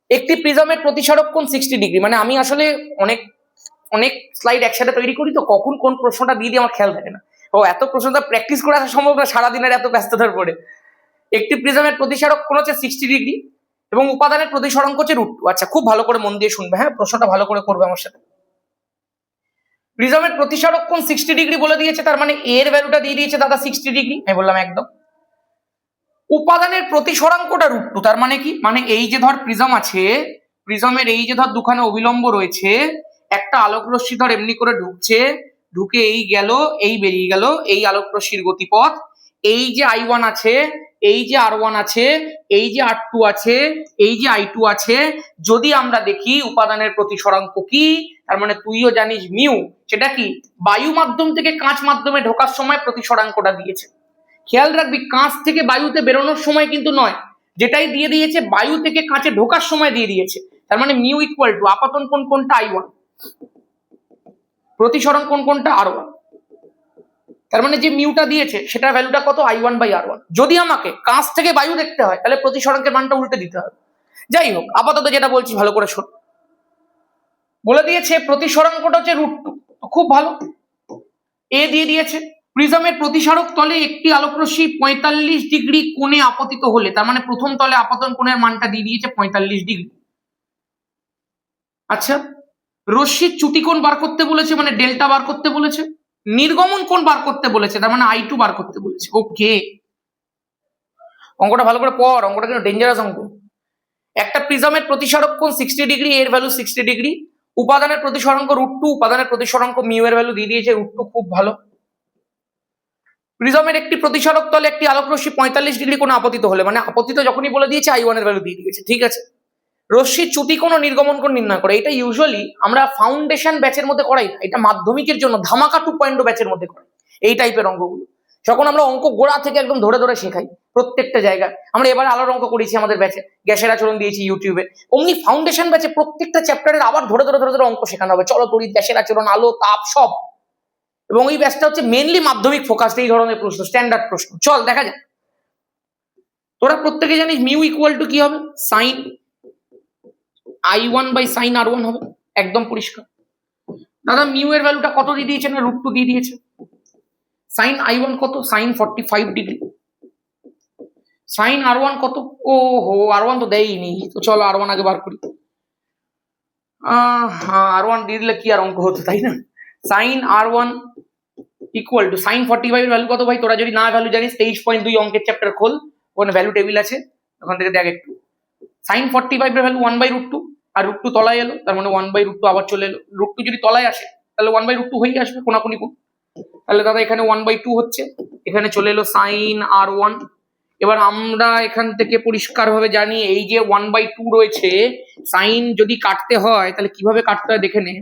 A: একটি প্রিজমের প্রতিসরক কোণ 60°। মানে আমি আসলে অনেক অনেক স্লাইড একসাথে তৈরি করি, তো কখন কোন প্রশ্নটা দিয়ে দিই আমার খেয়াল থাকে না। ও এত প্রশ্নটা প্র্যাকটিস করে আসা সম্ভব না সারাদিনের এত ব্যস্ততার পরে। একটি প্রিজমের প্রতিসরক কোণ হচ্ছে 60° এবং উপাদানের প্রতিসরাঙ্ক হচ্ছে √2। আচ্ছা, খুব ভালো করে মন দিয়ে শুনবে, হ্যাঁ, প্রশ্নটা ভালো করে করবে আমার সাথে। প্রিজমের প্রতিসরক কোণ 60° বলে দিয়েছে, তার মানে এর ভ্যালুটা দিয়ে দিয়েছে দাদা 60°। আমি বললাম একদম। উপাদানের প্রতিসরাঙ্কটা √2, তার মানে কি, মানে এই যে ধর প্রিজম আছে, প্রিজমের এই যে ধর দুখানে অবিলম্ব রয়েছে, একটা আলোক রশ্মি ধর এমনি করে ঢুকছে, ঢুকে এই গেল, এই বেরিয়ে গেল, এই আলোক রশ্মির গতিপথ। এই যে I1 আছে, এই যে R1 আছে, এই যে R2 আছে, এই যে I2 আছে, যদি আমরা দেখি উপাদানের প্রতিসরাঙ্ক কি, তার মানে তুইও জানিস মিউ, সেটা কি বায়ু মাধ্যম থেকে কাঁচ মাধ্যমে ঢোকার সময় প্রতিসরাঙ্কটা দিয়েছে। খেয়াল রাখবি কাঁচ থেকে বায়ুতে বেরোনোর সময় কিন্তু নয়, যেটাই দিয়ে দিয়েছে বায়ু থেকে কাঁচে ঢোকার সময় দিয়ে দিয়েছে। তার মানে মিউ ইকুয়াল টু আপতন কোণ কোনটা I1, প্রতিসরণ কোণ কোনটা R1। তার মানে যে মিউটা দিয়েছে সেটার ভ্যালুটা কত, I1/R1। যদি আমাকে কাঁচ থেকে বায়ু দেখতে হয় তাহলে প্রতিসরণের মানটা উল্টে দিতে হবে। যাই হোক, আপাতত যেটা বলছি ভালো করে শোন। বলে দিয়েছে প্রতিসরাঙ্কটা হচ্ছে √2, খুব ভালো। এ দিয়ে দিয়েছে প্রিজমের প্রতিসরক তলে একটি আলোকরশ্মি 45° কোণে আপতিত হলে, তার মানে প্রথম তলে আপতন কোণের মানটা দিয়ে দিয়েছে 45°। আচ্ছা, রশ্মির চ্যুতি কোণ বার করতে বলেছে, মানে ডেল্টা বার করতে বলেছে। নির্গমন কোণ বার করতে বলেছে, তার মানে I2 বার করতে বলেছে। ওকে, অঙ্কটা ভালো করে পড়, অঙ্কটা কিন্তু ডেঞ্জারাস অঙ্ক। একটা প্রিজমের প্রতিসরক কোণ 60°, এর ভ্যালু 60°, উপাদানের প্রতিসরাঙ্ক √2, উপাদানের প্রতিসরাঙ্ক মিউ এর ভ্যালু দিয়ে দিয়েছে √2, খুব ভালো। প্রিজমের একটি প্রতিসরক তলে একটি আলোক রশ্মি 45° কোণে আপতিত হলে, মানে আপতিত যখনই বলে দিয়েছে I1 এর ভ্যালু দিয়ে দিয়েছে, ঠিক আছে। রশ্মির চ্যুতি কোণ ও নির্গমন কোণ নির্ণয় করে, এটা ইউজুয়ালি আমরা ফাউন্ডেশন ব্যাচের মধ্যে করাই না, এটা মাধ্যমিকের জন্য ধামাকা 2.0 ব্যাচের মধ্যে করাই এই টাইপের অঙ্কগুলো। যখন আমরা অঙ্ক গোড়া থেকে একদম ধরে ধরে শেখাই প্রত্যেকটা জায়গায়। আমরা এবার আলোর অঙ্ক করেছি আমাদের ব্যাচে, গ্যাসের আচরণ দিয়েছি ইউটিউবে। অমনি ফাউন্ডেশন ব্যাচে প্রত্যেকটা চ্যাপ্টারের আবার ধরে ধরে ধরে ধরে অঙ্ক শেখানো হবে, চলো তড়িৎ, গ্যাসের আচরণ, আলো, তাপ, সব। এবং এই ব্যাচটা হচ্ছে মেনলি মাধ্যমিক ফোকাসড, এই ধরনের প্রশ্ন, স্ট্যান্ডার্ড প্রশ্ন। চল দেখা যাক। তোরা প্রত্যেকে জানিস মিউ ইকুয়াল টু কি হবে, সাইন I1/sin R1 হবে, একদম পরিষ্কার। দাদা মিউ এর ভ্যালুটা কত দিয়ে দিয়েছে না √2 দিয়ে দিয়েছে। সাইন I1 কত, সাইন 45°। সাইন R1 কত, ও হো R1 তো দেয়নি, তো চলো R1 আগে বার করি। R1 দিয়ে দিলে কি আর অঙ্ক হতো, তাই না? Sign R1 equal to sign 45 এর ভ্যালু কত ভাই? তোরা যদি না ভ্যালু জানিস 23.2 অঙ্কের চ্যাপ্টার খোল, ওখানে ভ্যালু টেবিল আছে, ওখান থেকে দেখ একটু। সাইন 45 এর ভ্যালু 1/√2, আর √2 তলায় এলো, তার মানে 1/√2 আবার চলে এলো। √2 যদি তলায় আসে তাহলে 1/√2 হয়েই আসবে কোনাকুনি কোণ। তাহলে দাদা এখানে 1/2 হচ্ছে, এখানে চলে এলো সাইন R1। এবার আমরা এখান থেকে পরিষ্কার ভাবে জানি এই যে 1/2 রয়েছে, সাইন যদি কাটতে হয় তাহলে কিভাবে কাটতে হয় দেখে নে।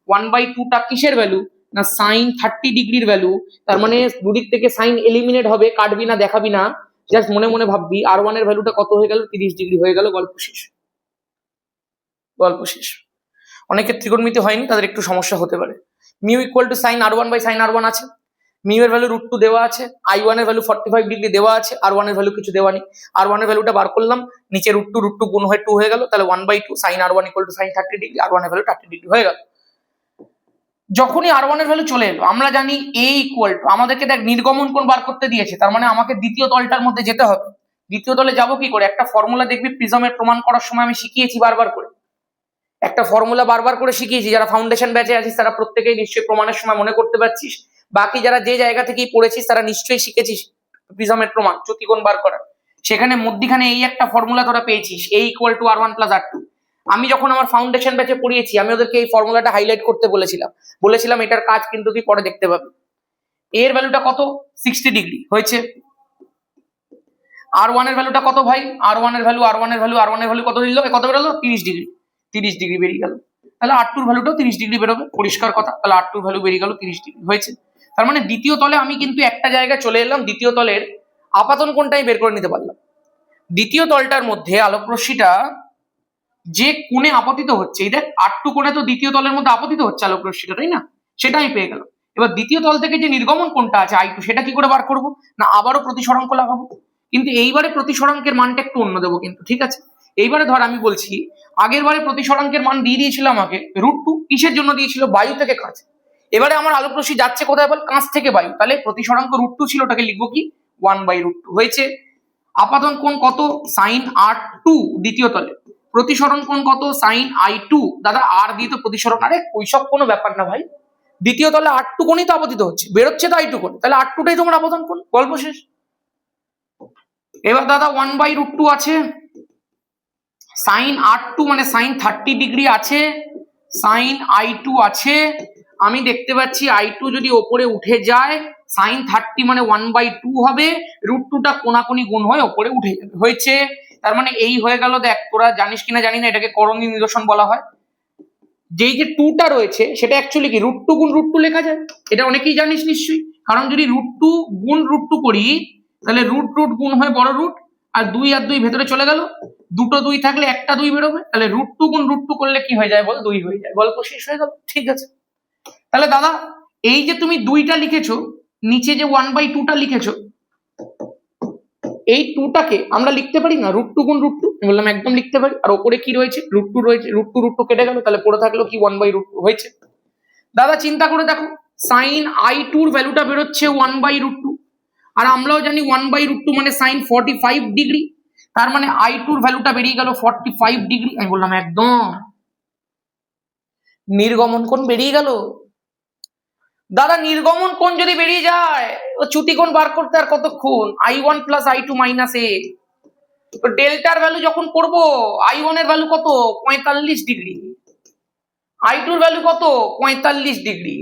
A: 1/2টা কিসের ভ্যালু? না সাইন 30 ডিগ্রির ভ্যালু। তার মানে দুদিক থেকে সাইন এলিমিনেট হবে, কাটবি না, দেখাবি না, জাস্ট মনে মনে ভাববি R1 এর ভ্যালুটা কত হয়ে গেল? 30 ডিগ্রি হয়ে গেল। গল্প শেষ, গল্প শেষ। অনেকের ত্রিকোণমিতি হয়নি, তাদের একটু সমস্যা হতে পারে। Mu equal to sine R1 by sine R1 আছে, মিউ এর ভ্যালু √2 দেওয়া আছে, I1 এর ভ্যালু 45 ডিগ্রি দেওয়া আছে, R1 এর ভ্যালু কিছু দেওয়া নেই। R1 এর ভ্যালুটা বার করলাম, নিচে √2 গুণ হয়ে 2 হয়ে গেল, তাহলে 1/2 sine R1 equal to sine 30 degree, R1 এর ভ্যালু 30 ডিগ্রি হয়ে গেল। যখনই R1 এর ভ্যালু চলে এলো, আমরা জানি A ইকুয়াল টু, আমাদেরকে দেখ নির্গমন কোণ বার করতে দিয়েছে, তার মানে আমাকে দ্বিতীয় তলটার মধ্যে যেতে হবে। দ্বিতীয় তলে যাবো কি করে? একটা ফর্মুলা দেখবি প্রিজমের প্রমাণ করার সময় আমি শিখিয়েছি বারবার করে, একটা ফর্মুলা বারবার করে শিখিয়েছি। যারা ফাউন্ডেশন ব্যাচে আছিস তারা প্রত্যেকেই নিশ্চয়ই প্রমাণের সময় মনে করতে পারছিস, বাকি যারা যে জায়গা থেকেই পড়েছিস তারা নিশ্চয়ই শিখেছিস প্রিজমের প্রমাণ, চ্যুতিকোণ বার করা। সেখানে মধ্যিখানে এই একটা ফর্মুলা তোরা পেয়েছিস, A equal to R1 plus R2। আমি যখন আমার ফাউন্ডেশন ব্যাচে পড়িয়েছি আমি ওদেরকে এই ফর্মুলাটা হাইলাইট করতে বলেছিলাম এটার কাজ কিন্তু তুই পরে দেখতে পাবি। এর ভ্যালুটা কত? 60 ডিগ্রি হয়েছে। R1 এর ভ্যালুটা কত ভাই? R1 এর ভ্যালু কত দিল? কত বেরোলো? 30 ডিগ্রি। 30 ডিগ্রি বেরিয়ে গেল। তাহলে R2 এর ভ্যালুটাও 30 ডিগ্রি বেরোবে, পরিষ্কার কথা। তাহলে R2 এর ভ্যালু বেরিয়ে গেল 30 ডিগ্রি হয়েছে। তার মানে দ্বিতীয় তলে আমি কিন্তু একটা জায়গায় চলে এলাম, দ্বিতীয় তলের আপাতন কোণটাই বের করে নিতে পারলাম। দ্বিতীয় তলটার মধ্যে আলোক রশ্মিটা যে কোণে আপতিত হচ্ছে, এই দেখ R2 কোণে তো দ্বিতীয় তলের মধ্যে আপতিত হচ্ছে আলোক রশ্মিটা, তাই না? সেটা আমি পেয়ে গেলাম। এবার দ্বিতীয় তল থেকে যে নির্গমন কোণটা আছে I2, সেটা কি করে বার করব? না আবারও প্রতিসরাঙ্ক লাগাবো, কিন্তু এইবারে প্রতিসরাঙ্কের মানটা একটু অন্য দেবো কিন্তু, ঠিক আছে? এইবারে ধর আমি বলছি, আগের বারে প্রতিসরাঙ্কের মান দিয়ে দিয়েছিল আমাকে √2, কিসের জন্য দিয়েছিল? বায়ু থেকে কাঁচ। এবারে আমার আলোক রশ্মি যাচ্ছে কোথায় বল? কাঁচ থেকে বায়ু, তাহলে প্রতিসরাঙ্ক √2 ছিল, ওটাকে লিখবো কি? 1/√2 হয়েছে। আপাতন কোণ কত? সাইন R2 দ্বিতীয় তলে। প্রতিসরণ কোণ কত? Sign I2। দাদা আর দিয়ে তো প্রতিসরণ, আরে ওইসব কোনো ব্যাপার না ভাই, দ্বিতীয় তলে R2 কোণই তো আপতিত হচ্ছে, বেরোচ্ছে তো I2 কোণ, তাহলে R2টাই তোমার আপতন কোণ, গল্প শেষ। এবার দাদা 1/√2 আছে, সাইন R2 মানে সাইন 30 ডিগ্রি আছে, সাইন I2 আছে। আমি দেখতে পাচ্ছি I2 যদি ওপরে উঠে যায়, সাইন 30 মানে 1/2 হবে, √2টা কোনাকুনি গুণ হয়ে ওপরে উঠে যাবে, হয়েছে। তার মানে এই হয়ে গেল। দেখ তোরা জানিস কিনা জানি না, এটাকে করণীয় নিরসন বলা হয়। যেই যে 2টা রয়েছে সেটা অ্যাকচুয়ালি কি √2 গুণ √2 লেখা যায়, এটা অনেকেই জানিস নিশ্চয়ই, কারণ যদি √2 গুণ √2 করি তাহলে √√ গুণ হয় বড় রুট, আর 2 আর 2 ভেতরে চলে গেল, দুটো 2 থাকলে একটা 2 বেরোবে, তাহলে √2 গুণ √2 করলে কি হয়ে যায় বল? 2 হয়ে যায়, গল্প শেষ হয়ে গেল, ঠিক আছে? তাহলে দাদা এই যে তুমি 2টা লিখেছো, নিচে যে 1/2টা লিখেছো, এই 2টাকে আমরা লিখতে পারি না √2 গুণ √2? বললাম একদম লিখতে পারি। আর ওপরে কি রয়েছে? √2 রয়েছে, √2 কেটে গেল, তাহলে পড়ে থাকলো কি? 1/√2 হয়েছে। দাদা চিন্তা করে দেখো, সাইন I2 এর ভ্যালুটা বেরোচ্ছে 1/√2, আর আমরাও জানি 1/√2 মানে সাইন 45 ডিগ্রি, তার মানে I2 এর ভ্যালুটা বেরিয়ে গেল 45 ডিগ্রি। আমি বললাম একদম, নির্গমন কোণ বেরিয়ে গেল। দাদা নির্গমন কোণ যদি বেরিয়ে যায়, ও চ্যুতি কোণ বার করতে আর কতক্ষণ? I1 plus I2 minus A। তো ডেল্টার ভ্যালু যখন করব, I1 এর ভ্যালু কত? 45 ডিগ্রি, I2 এর ভ্যালু কত? 45 ডিগ্রি,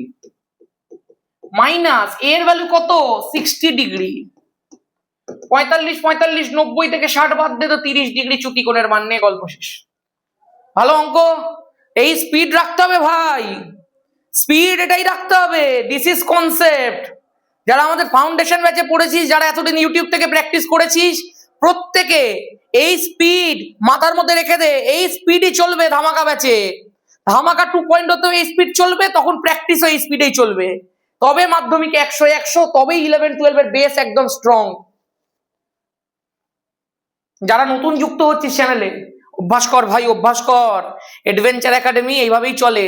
A: মাইনাস এর ভ্যালু কত? 60 ডিগ্রি। 45 45 90 থেকে 60 বাদ দে তো 30 ডিগ্রি চ্যুতি কোণের মান নিয়ে, গল্প শেষ। ভালো অঙ্ক। এই স্পিড রাখতে হবে ভাই, স্পিড এটাই রাখতে হবে, দিস ইজ কনসেপ্ট। যারা আমাদের ফাউন্ডেশন ব্যাচে পড়েছিস, যারা এতদিন ইউটিউব থেকে প্র্যাকটিস করেছিস, প্রত্যেকে এই স্পিড মাথার মধ্যে রেখে দে। এই স্পিডই চলবে ধামাকা ব্যাচে, ধামাকা 2.0 তে এই স্পিড চলবে, তখন প্র্যাকটিস এই স্পিডেই চলবে, তবে মাধ্যমিকে 100 তবেই 11-12 এর বেস একদম স্ট্রং। যারা নতুন যুক্ত হচ্ছিস চ্যানেলে, অভ্যাস কর ভাই, অভ্যাস কর। অ্যাডভেঞ্চার একাডেমি এইভাবেই চলে,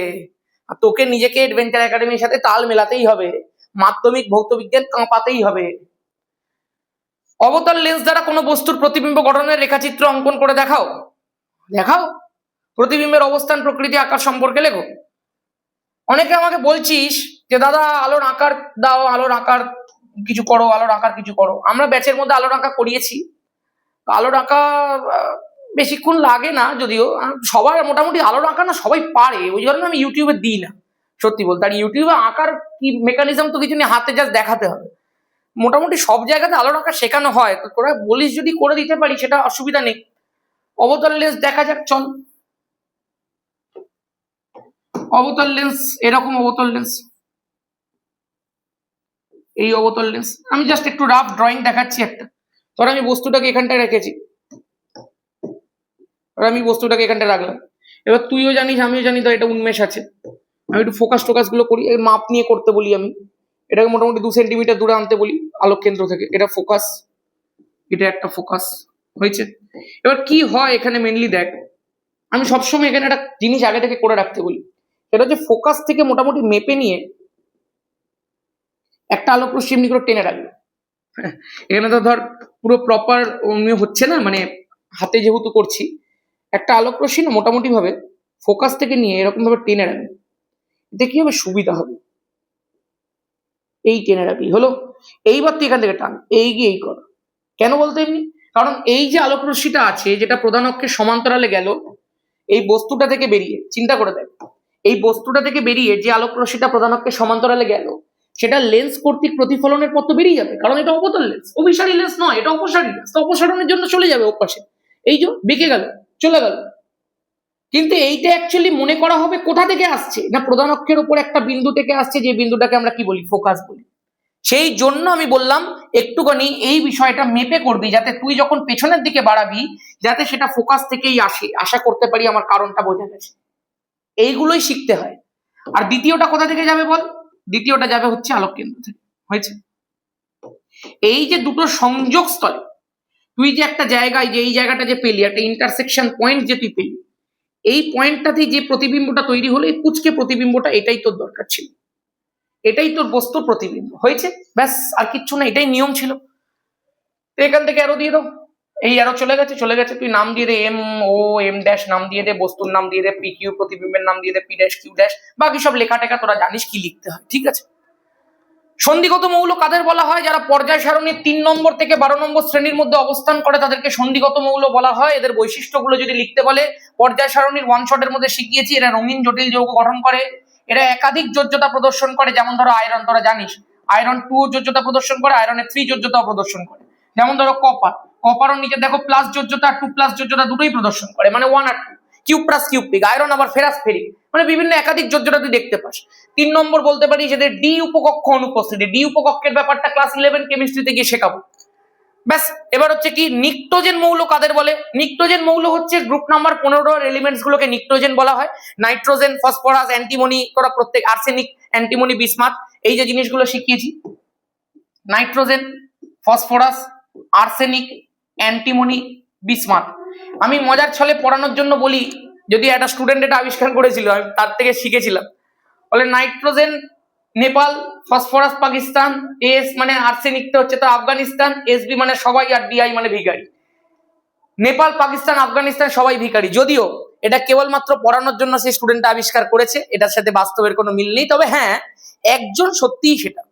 A: আর তোকে নিজেকে অ্যাডভেঞ্চার একাডেমির সাথে তাল মেলাতেই হবে, মাধ্যমিক ভৌত বিজ্ঞান কাঁপাতেই হবে। অবতল লেন্স দ্বারা কোনো বস্তুর প্রতিবিম্ব গঠনের রেখাচিত্র অঙ্কন করে দেখাও। দেখাও, প্রতিবিম্বের অবস্থান, প্রকৃতি, আকার সম্পর্কে লেখো। অনেকে আমাকে বলছিস যে দাদা আলোর আকার দাও, আলোর আকার কিছু করো, আলোর আকার কিছু করো। আমরা ব্যাচের মধ্যে আলোর আঁকা করিয়েছি। আলোর আঁকা বেশিক্ষণ লাগে না, যদিও সবার মোটামুটি আলোর আঁকা না সবাই পারে, ওই জন্য আমি ইউটিউবে দিই না সত্যি বলতে। আর ইউটিউবে আঁকার কি মেকানিজম তো কিছু নেই, হাতে জাস্ট দেখাতে হবে। মোটামুটি সব জায়গাতে আলোর আঁকা শেখানো হয়, তো তোরা বলিস যদি করে দিতে পারি সেটা অসুবিধা নেই। অবতল লেন্স দেখা যাক, চল। অবতল লেন্স, এরকম অবতল লেন্স, এই অবতল লেন্স। আমি জাস্ট একটু রাফ ড্রয়িং দেখাচ্ছি একটা। ধর আমি বস্তুটাকে এখানটায় রেখেছি, আর আমি বস্তুটাকে এখানটায় রাখলাম। এবার তুইও জানিস আমিও জানি তো এটা উন্মেষ আছে। আমি একটু ফোকাস টোকাস গুলো করি, মাপ নিয়ে করতে বলি আমি। এটাকে মোটামুটি 2 সেন্টিমিটার দূরে আনতে বলি আলোক কেন্দ্র থেকে। এটা ফোকাস, এটা একটা ফোকাস হয়েছে। এবার কি হয় এখানে মেনলি দেখ, আমি সবসময় এখানে একটা জিনিস আগে থেকে করে রাখতে বলি, সেটা হচ্ছে ফোকাস থেকে মোটামুটি মেপে নিয়ে একটা আলোক রশ্মি এমনি করে টেনে রাখবে। এখানে তো ধর পুরো প্রপার হচ্ছে না, মানে হাতে যেহেতু করছি, একটা আলোক রশ্মি না মোটামুটি ভাবে ফোকাস থেকে নিয়ে এরকম ভাবে টেনে রাখবে। এতে কি হবে, সুবিধা হবে। এই টেনে রাখলি হলো। এইবার তুই এখান থেকে টান, এই গিয়ে এই কর। কেন বলতো এমনি, কারণ এই যে আলোক রশ্মিটা আছে যেটা প্রধান অক্ষের সমান্তরালে গেল, এই বস্তুটা থেকে বেরিয়ে, চিন্তা করে দেখ, এই বস্তুটা থেকে বেরিয়ে যে আলোক রশ্মিটা প্রধান অক্ষের সমান্তরালে গেল, সেটা লেন্স কর্তৃক প্রতিফলনের পর তো বেরিয়ে যাবে, কারণ এটা অবতল লেন্স, অভিসারী লেন্স নয়, এটা অপসারী লেন্স। তো অপসারণের জন্য চলে যাবে ওপাশে, এই যে বেঁকে গেল, চলে গেল। কিন্তু এইটা অ্যাকচুয়ালি মনে করা হবে কোথা থেকে আসছে না, প্রধান অক্ষের উপর একটা বিন্দু থেকে আসছে, যে বিন্দুটাকে আমরা কি বলি, ফোকাস বলি। সেই জন্য আমি বললাম একটুখানি এই বিষয়টা মেপে করবি, যাতে তুই যখন পেছনের দিকে বাড়াবি যাতে সেটা ফোকাস থেকেই আসে, আশা করতে পারি আমার কারণটা বোঝা গেছে। এইগুলোই শিখতে হয়। আর দ্বিতীয়টা কোথা থেকে যাবে বল, দ্বিতীয়টা যাবে হচ্ছে আলোক কেন্দ্র থেকে। হয়েছে, এই যে দুটো সংযোগ স্থলে তুই যে একটা জায়গায়, যে এই জায়গাটা যে পেলি, একটা ইন্টারসেকশন পয়েন্ট যে তুই পেলি, এই পয়েন্টটাতে যে প্রতিবিম্বটা তৈরি হলো, এই পুচকে প্রতিবিম্বটা, এটাই তোর দরকার ছিল, এটাই তোর বস্তুর প্রতিবিম্ব। হয়েছে, ব্যাস, আর কিচ্ছু না, এটাই নিয়ম ছিল। তো এখান থেকে অ্যারো দিয়ে দাও, এই অ্যারো চলে গেছে, চলে গেছে। তুই নাম দিয়ে দে, এম ও এম ড্যাশ নাম দিয়ে দে, বস্তুর নাম দিয়ে দে, পি কিউ প্রতিবিম্বের নাম দিয়ে দে, পি ড্যাশ কিউ ড্যাশ, বাকি সব লেখা টেখা তোরা জানিস কি লিখতে হয়, ঠিক আছে। সন্ধিগত মৌল কাদের বলা হয়, যারা পর্যায় সারণীর 3 নম্বর থেকে 12 নম্বর শ্রেণীর মধ্যে অবস্থান করে তাদেরকে সন্ধিগত মৌল বলা হয়। এদের বৈশিষ্ট্যগুলো যদি লিখতে বলে, পর্যায় সারণীর ওয়ান শটের মধ্যে শিখিয়েছি, এরা রঙিন জটিল যৌগ গঠন করে, এরা একাধিক যোজ্যতা প্রদর্শন করে। যেমন ধরো আয়রন, তোরা জানিস আয়রন 2 যোজ্যতা প্রদর্শন করে, আয়রনের 3 যোজ্যতা প্রদর্শন করে। যেমন ধরো কপার, কপারও নিচে দেখো প্লাস যোজ্যতা আর 2 প্লাস যোজ্যতা দুটোই প্রদর্শন করে, মানে 1 আর 2। কিউব প্লাস কিউবিক, আয়রন আবার ফেরাস ফেরিক, মানে বিভিন্ন একাধিক যোজ্যতা তুই দেখতে পাস। 3 নম্বর বলতে পারি যেদের ডি উপকক্ষ অনুপস্থিতি, ডি উপকক্ষের ব্যাপারটা ক্লাস 11 কেমিস্ট্রিতে গিয়ে শেখাবো। ব্যাস, এবার হচ্ছে কি নিক্টোজেন মৌল কাদের বলে। নিক্টোজেন মৌল হচ্ছে গ্রুপ নাম্বার 15 এলিমেন্টস গুলোকে নিক্টোজেন বলা হয়। নাইট্রোজেন, ফসফরাস, অ্যান্টিমনি, তোরা প্রত্যেক আর্সেনিক, অ্যান্টিমনি, বিসমাথ, এই যে জিনিসগুলো শিখিয়েছি, nitrogen, phosphorus, arsenic, antimony, bismuth. আমি মজার ছলে পড়ানোর জন্য বলি, যদি একটা স্টুডেন্ট এটা আবিষ্কার করেছিল, আমি তার থেকে শিখেছিলাম। বলে nitrogen Nepal, phosphorus Pakistan, S মানে আর্সেনিকটা হচ্ছে তো আফগানিস্তান, এসবি মানে সবাই, আর ডিআই মানে ভিখারি। নেপাল, পাকিস্তান, আফগানিস্তান সবাই ভিখারি। যদিও এটা কেবলমাত্র পড়ানোর জন্য সেই স্টুডেন্টটা আবিষ্কার করেছে, এটার সাথে বাস্তবের কোনো মিল নেই। তবে হ্যাঁ, একজন সত্যিই সেটা,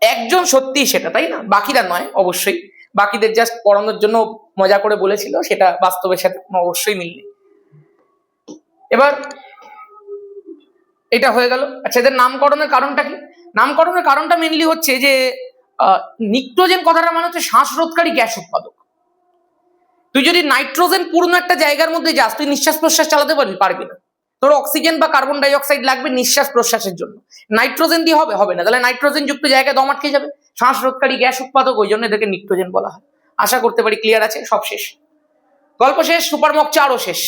A: একজন সত্যিই সেটা, তাই না? বাকিরা নয় অবশ্যই, বাকিদের জাস্ট পড়ানোর জন্য মজা করে বলেছিল, সেটা বাস্তবের সাথে কোনো অবশ্যই মিল নেই। এবার এটা হয়ে গেল। আচ্ছা, এদের নামকরণের কারণটা কি? নামকরণের কারণটা মেনলি হচ্ছে যে নিক্টোজেন কথাটা মানে হচ্ছে শ্বাসরোধকারী গ্যাস উৎপাদক। তুই যদি নাইট্রোজেন পূর্ণ একটা জায়গার মধ্যে যাস, তুই নিঃশ্বাস প্রশ্বাস চালাতে পারবি না। তোর অক্সিজেন বা কার্বন ডাই অক্সাইড লাগবে নিঃশ্বাস প্রশ্বাসের জন্য। নাইট্রোজেন দিয়ে হবে না, তাহলে নাইট্রোজেন যুক্ত জায়গায় দম আটকে যাবে। শ্বাসরোধকারী গ্যাস উৎপাদক, ওই জন্য এদেরকে নিক্টোজেন বলা হয়। আশা করতে পারি ক্লিয়ার আছে। সব শেষ, গল্প শেষ, সুপারমক 4ও শেষ।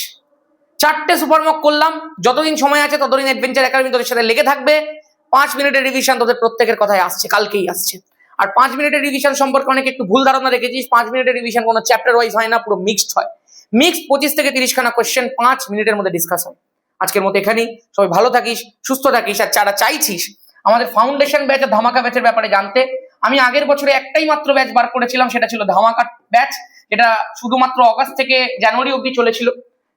A: 4টে সুপারমক করলাম। যতদিন সময় আছে ততদিন অ্যাডভেঞ্চার একাডেমি তোদের সাথে লেগে থাকবে। 5 মিনিটের রিভিশন তোদের প্রত্যেকের কথায় আসছে, কালকেই আসছে। আর 5 মিনিটের রিভিশন সম্পর্কে অনেকে একটু ভুল ধারণা রেখেছিস। 5 মিনিটের রিভিশন কোনো চ্যাপ্টার ওয়াইজ হয় না, পুরো মিক্সড হয়। মিক্সড 25 থেকে 30 খানা কোয়েশ্চেন 5 মিনিটের মধ্যে ডিসকাস হয়। আজকের মতো এখানেই। সবাই ভালো থাকিস, সুস্থ থাকিস। আর যারা চাইছিস আমাদের ফাউন্ডেশন ব্যাচ, ধামাকা ব্যাচের ব্যাপারে জানতে, আমি আগের বছরে একটাই মাত্র ব্যাচ বার করেছিলাম, সেটা ছিল ধামাকা ব্যাচ, যেটা শুধুমাত্র অগাস্ট থেকে জানুয়ারি অবধি চলেছিল।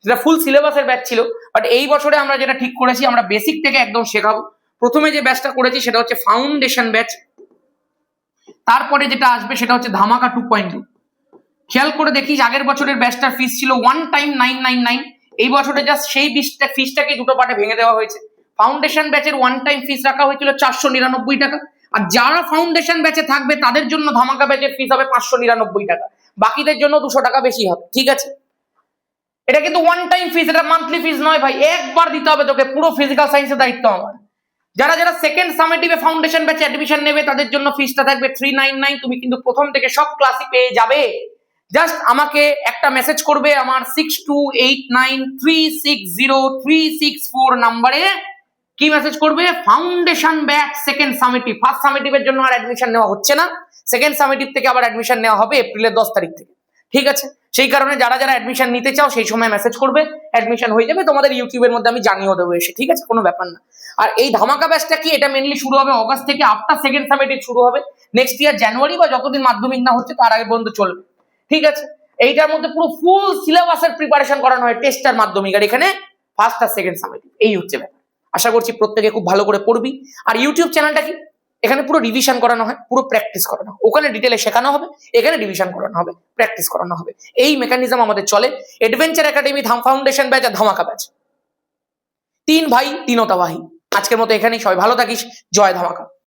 A: যেটা ফুল সিলেবাসের ব্যাচ ছিল। বাট এই বছরে আমরা যেটা ঠিক করেছি, আমরা বেসিক থেকে একদম শেখাবো। প্রথমে যে ব্যাচটা করেছি সেটা হচ্ছে ফাউন্ডেশন ব্যাচ, তারপরে যেটা আসবে সেটা হচ্ছে ধামাকা 2.2। খেয়াল করে দেখিস, আগের বছরের ব্যাচটার ফিস ছিল ওয়ান টাইম 999, এই বছরে জাস্ট সেই ফিসটাকে দুটো পার্টে ভেঙে দেওয়া হয়েছে। ফাউন্ডেশন ব্যাচের ওয়ান টাইম ফিস রাখা হয়েছিল 499 টাকা, আর যারা ফাউন্ডেশন ব্যাচে থাকবে তাদের জন্য ধামাকা ব্যাচের ফিস হবে 599 টাকা, বাকিদের জন্য 200 টাকা বেশি হবে। ঠিক আছে, এটা কিন্তু ওয়ান টাইম ফিস, এটা মান্থলি ফিস নয় ভাই, একবার দিতে হবে তোকে। পুরো ফিজিক্যাল সায়েন্সের দায়িত্ব আমার। যারা যারা সেকেন্ড সামেটিভে ফাউন্ডেশন ব্যাচে অ্যাডমিশন নেবে তাদের জন্য ফিসটা থাকবে 399। তুমি কিন্তু প্রথম থেকে সব ক্লাসই পেয়ে যাবে। জাস্ট আমাকে একটা মেসেজ করবে আমার 6289360364 নাম্বারে। কি মেসেজ করবে? Foundation batch second summative. First সামেটিভের জন্য আর অ্যাডমিশন নেওয়া হচ্ছে না, সেকেন্ড সামেটিভ থেকে আবার অ্যাডমিশন নেওয়া হবে এপ্রিলের 10 তারিখ থেকে। ঠিক আছে, সেই কারণে যারা যারা অ্যাডমিশন নিতে চাও সেই সময় মেসেজ করবে, অ্যাডমিশন হয়ে যাবে। তোমাদের ইউটিউবের মধ্যে আমি জানিয়ে দেবো এসে। ঠিক আছে, কোনো ব্যাপার না। আর এই ধামাকা ব্যাচটা কি, এটা মেনলি শুরু হবে অগাস্ট থেকে, আফটার সেকেন্ড সামেটিভ শুরু হবে নেক্সট ইয়ার জানুয়ারি, বা যতদিন মাধ্যমিক না হচ্ছে তার আগে পর্যন্ত চলবে। ঠিক আছে, এইটার মধ্যে পুরো ফুল সিলেবাসের প্রিপারেশন করানো হয়, টেস্ট আর মাধ্যমিক, আর এখানে ফার্স্ট আর সেকেন্ড সামেটিভ। এই হচ্ছে ব্যাপার। আশা করছি প্রত্যেকে খুব ভালো করে পড়বি। আর ইউটিউব চ্যানেলটা কি, এখানে পুরো রিভিশন করানো হয়, পুরো প্র্যাকটিস করানো হয়। ওখানে ডিটেলে শেখানো হবে, এখানে রিভিশন করানো হবে, প্র্যাকটিস করানো হবে। এই মেকানিজম আমাদের চলে। অ্যাডভেঞ্চার একাডেমি, ফাউন্ডেশন ব্যাচ আর ধামাকা ব্যাচ, 3 ভাই 3 ভাই। আজকের মতো এখানেই, সবাই ভালো থাকিস। জয় ধামাকা।